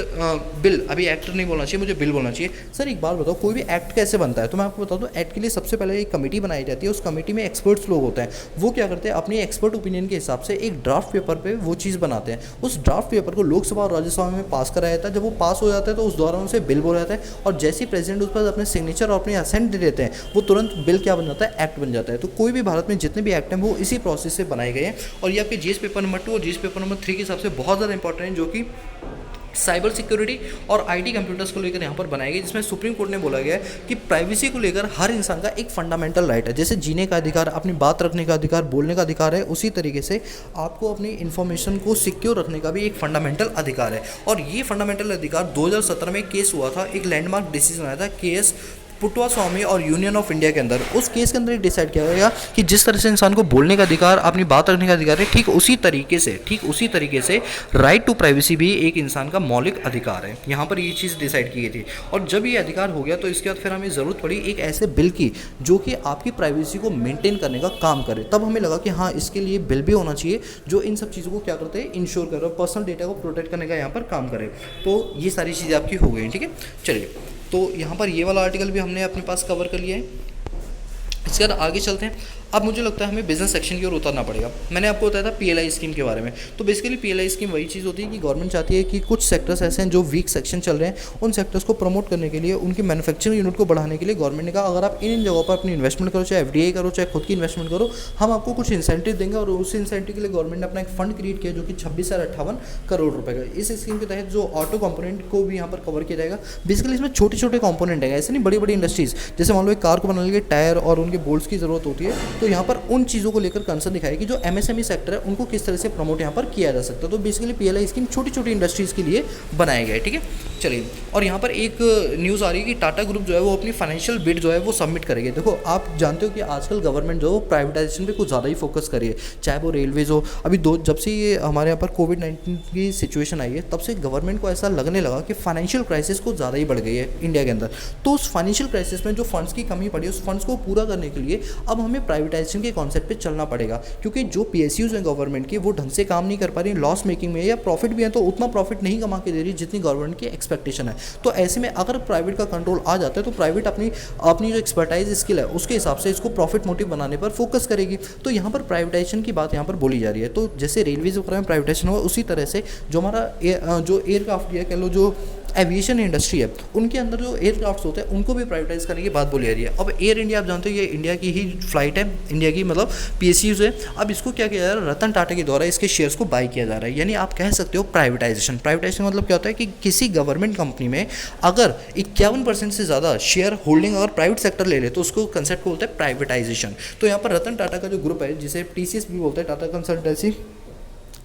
bill, अभी एक्ट नहीं बोलना चाहिए, मुझे बिल बोलना चाहिए। सर एक बात बताओ, कोई भी एक्ट कैसे बनता है? तो मैं आपको बता दूं, एक्ट के लिए सबसे पहले एक कमेटी बनाई जाती है, उस कमेटी में एक्सपर्ट्स लोग होते हैं। वो क्या करते हैं, अपनी एक्सपर्ट ओपिनियन के हिसाब से एक ड्राफ्ट पेपर पे वो चीज़ बनाते हैं। उस ड्राफ्ट पेपर को लोकसभा और राज्यसभा में पास कराया जाता है। जब वो पास हो जाता है तो उस दौरान उसे बिल बोला जाता है, और जैसे ही प्रेसिडेंट उस पर अपने सिग्नेचर और अपने असेंट दे देते हैं, वो तुरंत बिल क्या बन जाता है, एक्ट बन जाता है। तो कोई भी भारत में जितने भी एक्ट हैं वो इसी प्रोसेस से बनाए गए हैं। और ये आपके जीएस पेपर नंबर 2 और जीएस पेपर नंबर 3 के हिसाब से बहुत ज़्यादा इंपॉर्टेंट है, जो कि साइबर सिक्योरिटी और आईटी कंप्यूटर्स को लेकर यहाँ पर बनाई गई, जिसमें सुप्रीम कोर्ट ने बोला गया है कि प्राइवेसी को लेकर हर इंसान का एक फंडामेंटल राइट है। जैसे जीने का अधिकार, अपनी बात रखने का अधिकार, बोलने का अधिकार है, उसी तरीके से आपको अपनी इन्फॉर्मेशन को सिक्योर रखने का भी एक फंडामेंटल अधिकार है। और ये फंडामेंटल अधिकार 2017 में केस हुआ था, एक लैंडमार्क डिसीजन आया था केएस पुटवा स्वामी और यूनियन ऑफ इंडिया के अंदर। उस केस के अंदर डिसाइड किया गया कि जिस तरह से इंसान को बोलने का अधिकार, अपनी बात रखने का अधिकार है, ठीक उसी तरीके से राइट टू प्राइवेसी भी एक इंसान का मौलिक अधिकार है। यहाँ पर ये चीज़ डिसाइड की गई थी। और जब ये अधिकार हो गया तो इसके बाद फिर हमें ज़रूरत पड़ी एक ऐसे बिल की जो कि आपकी प्राइवेसी को मेंटेन करने का काम करे। तब हमें लगा कि हाँ, इसके लिए बिल भी होना चाहिए जो इन सब चीज़ों को क्या करते हैं, इंश्योर करे और पर्सनल डेटा को प्रोटेक्ट करने का यहाँ पर काम करे। तो ये सारी चीज़ें आपकी हो गई, ठीक है। चलिए, तो यहाँ पर ये वाला आर्टिकल भी हमने अपने पास कवर कर लिया है। इसके बाद आगे चलते हैं। अब मुझे लगता है हमें बिजनेस सेक्शन की ओर उतरना पड़ेगा। मैंने आपको बताया था पीएलआई स्कीम के बारे में। तो बेसिकली पीएलआई स्कीम वही चीज़ होती है कि गवर्नमेंट चाहती है कि कुछ सेक्टर्स ऐसे हैं जो वीक सेक्शन चल रहे हैं, उन सेक्टर्स को प्रमोट करने के लिए, उनकी मैन्युफैक्चरिंग यूनिट को बढ़ाने के लिए गवर्नमेंट ने कहा अगर आप इन जगहों पर अपनी इन्वेस्टमेंट करो, चाहे एफडीआई करो, चाहे खुद की इन्वेस्टमेंट करो, हम आपको कुछ इंसेंटिव देंगे। और उस इंसेंटिव के लिए गवर्नमेंट ने अपना एक फंड क्रिएट किया जो कि 26,58 करोड़ रुपए का। इस स्कीम के तहत जो ऑटो कंपोनेंट को भी यहाँ पर कवर किया जाएगा। बेसिकली इसमें छोटे छोटे कंपोनेंट है, ऐसे नहीं बड़ी बड़ी इंडस्ट्रीज, जैसे मान लो एक कार को बनाने के लिए टायर और उनके बोल्ट्स की जरूरत होती है, तो यहाँ पर उन चीज़ों को लेकर कंसर्न दिखाया कि जो एमएसएमई सेक्टर है उनको किस तरह से प्रमोट यहाँ पर किया जा सकता है। तो बेसिकली पीएलआई स्कीम छोटी छोटी इंडस्ट्रीज़ के लिए बनाया गया है, ठीक है। चलिए, और यहाँ पर एक न्यूज़ आ रही है कि टाटा ग्रुप जो है वो अपनी फाइनेंशियल बिड जो है वो सबमिट करेगी। देखो, आप जानते हो कि आजकल गवर्नमेंट जो है वो प्राइवेटाइजेशन पे कुछ ज़्यादा ही फोकस कर रही है, चाहे वो रेलवेज हो। अभी जब से ये हमारे यहाँ पर कोविड-19 की सिचुएशन आई है, तब से गवर्नमेंट को ऐसा लगने लगा कि फाइनेंशियल क्राइसिस कुछ ज़्यादा ही बढ़ गई है इंडिया के अंदर। तो उस फाइनेंशियल क्राइसिस में जो फंड्स की कमी पड़ी है, उस फंड्स को पूरा करने के लिए अब हमें प्राइवेटाइजेशन के कॉन्सेप्ट पे चलना पड़ेगा, क्योंकि जो पीएसयूज हैं गवर्नमेंट की, वो ढंग से काम नहीं कर पा रही, लॉस मेकिंग में, या प्रॉफिट भी है तो उतना प्रॉफिट नहीं कमा के दे रही जितनी गवर्नमेंट की एक्सपेक्टेशन है। तो ऐसे में अगर प्राइवेट का कंट्रोल आ जाता है तो प्राइवेट अपनी जो एक्सपर्टाइज स्किल है उसके हिसाब से इसको प्रॉफिट मोटिव बनाने पर फोकस करेगी। तो यहाँ पर प्राइवेटाइजेशन की बात यहाँ पर बोली जा रही है। तो जैसे रेलवेज वगैरह में प्राइवेटाइजेशन हुआ, उसी तरह से जो हमारा जो एयरक्राफ्ट है, कह लो जो एविएशन इंडस्ट्री है, उनके अंदर जो एयरक्राफ्ट होते हैं उनको भी प्राइवेटाइज करने की बात बोली जा रही है। अब एयर इंडिया आप जानते हो ये इंडिया की ही फ्लाइट है, इंडिया की मतलब पीएसयूज है। अब इसको क्या किया जा रहा है, रतन टाटा के द्वारा इसके शेयर्स को बाय किया जा रहा है। यानी आप कह सकते हो प्राइवेटाइजेशन। प्राइवेटाइजेशन मतलब क्या होता है कि किसी गवर्नमेंट कंपनी में अगर 51% से ज़्यादा शेयर होल्डिंग अगर प्राइवेट सेक्टर ले ले तो उसको कंसेप्ट को बोलते हैं प्राइवेटाइजेशन। तो यहाँ पर रतन टाटा का जो ग्रुप है, जिसे टीसीएस भी बोलते हैं, टाटा कंसल्टेंसी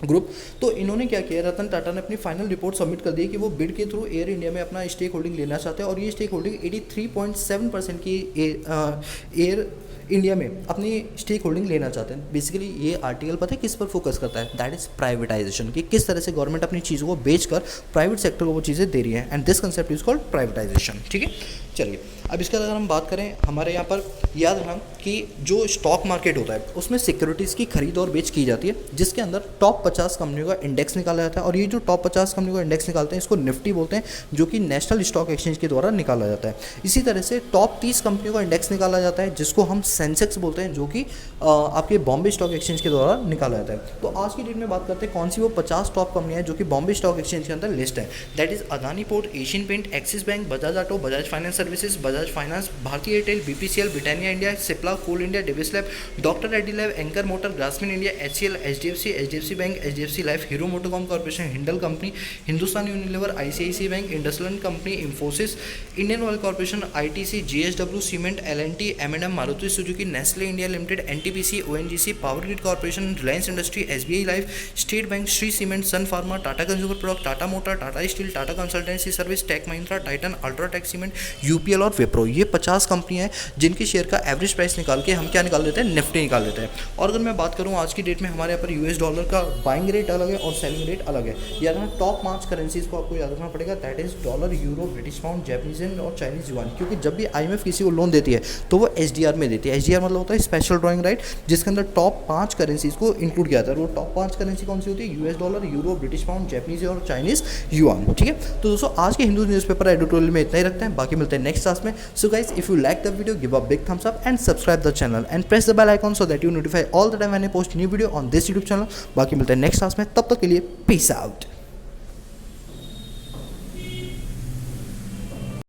ग्रुप, तो इन्होंने क्या किया, रतन टाटा ने अपनी फाइनल रिपोर्ट सबमिट कर दी कि वो बिड के थ्रू एयर इंडिया में अपना स्टेक होल्डिंग लेना चाहते हैं। और ये स्टेक होल्डिंग 83.7% की एयर इंडिया में अपनी स्टेक होल्डिंग लेना चाहते हैं। बेसिकली ये आर्टिकल पता है किस पर फोकस करता है, दैट इज प्राइवेटाइजेशन, कि किस तरह से गवर्नमेंट अपनी चीज़ों को बेचकर प्राइवेट सेक्टर को वो चीज़ें दे रही है, and this concept is called privatisation, ठीक है। चलिए, अब इसका अगर हम बात करें, हमारे यहाँ पर याद रखना कि जो स्टॉक मार्केट होता है उसमें सिक्योरिटीज़ की खरीद और बेच की जाती है, जिसके अंदर टॉप 50 कंपनियों का इंडेक्स निकाला जाता है। और ये जो टॉप 50 कंपनियों का इंडेक्स निकालते हैं इसको निफ्टी बोलते हैं, जो कि नेशनल स्टॉक एक्सचेंज के द्वारा निकाला जाता है। इसी तरह से टॉप 30 कंपनियों का इंडेक्स निकाला जाता है, जिसको हम सेंसेक्स बोलते हैं, जो कि आपके बॉम्बे स्टॉक एक्सचेंज के द्वारा निकाला जाता है। तो आज की डेट में बात करते हैं कौन सी वो 50 टॉप कंपनियां हैं जो कि बॉम्बे स्टॉक एक्सचेंज के अंदर लिस्ट है। That is Adani port, Asian paint, Axis bank, Bajaj auto, Bajaj finance services, Bajaj finance, Bharti Airtel, BPCL, Britannia India, Cipla, coal India, Divi's lab, doctor Reddy lab, anchor motor, Grasim India, HCL, HDFC bank, HDFC life, Hero MotoCorp corporation, Hindalco company, Hindustan Unilever, ICICI bank, IndusInd company, Infosys, Indian oil corporation, ITC, JSW, cement, LNT, MNM, Maruti Suzuki, Nestle India limited, NTPC, ONGC, power grid corporation, Reliance industry, SBI life, state bank, Shree cement, Sun pharma, Tata consumer product, Tata motor, Tata steel, Tata consultancy service, tech Mahindra, Titan, UltraTech cement, UPL और विप्रो। ये 50 कंपनियां हैं जिनके share का average price निकाल के हम क्या निकाल देते हैं, निफ्टी निकाल देते हैं। और अगर मैं बात करूं आज की डेट में हमारे यहाँ पर यूएस डॉलर का बाइंग रेट अलग है और सेलिंग रेट अलग है। याद रखना टॉप 5 करेंसीज को आपको याद रखना पड़ेगा, that is dollar, euro, British pound, Japanese yen और चाइनीज युआन। क्योंकि जब भी आईएमएफ किसी को लोन देती है तो वो एसडीआर में देती है। एसडीआर मतलब होता है स्पेशल ड्राइंग राइट, जिसके अंदर टॉप 5 करेंसीज को इंक्लूड किया जाता है। वो टॉप 5 करेंसी कौन सी होती है, US dollar, euro, British pound, Japanese और चाइनीज युआन, ठीक है। तो दोस्तों आज के हिंदू न्यूज़पेपर एडिटोरियल में इतना ही रखते हैं, बाकी मिलते हैं नेक्स्ट क्लास में। So guys, if you like the video, give a big thumbs up and subscribe the channel and press the bell icon so that you notify all the time when I post new video on this YouTube channel। बाकी मिलते हैं next class में, तब तक के लिए peace out.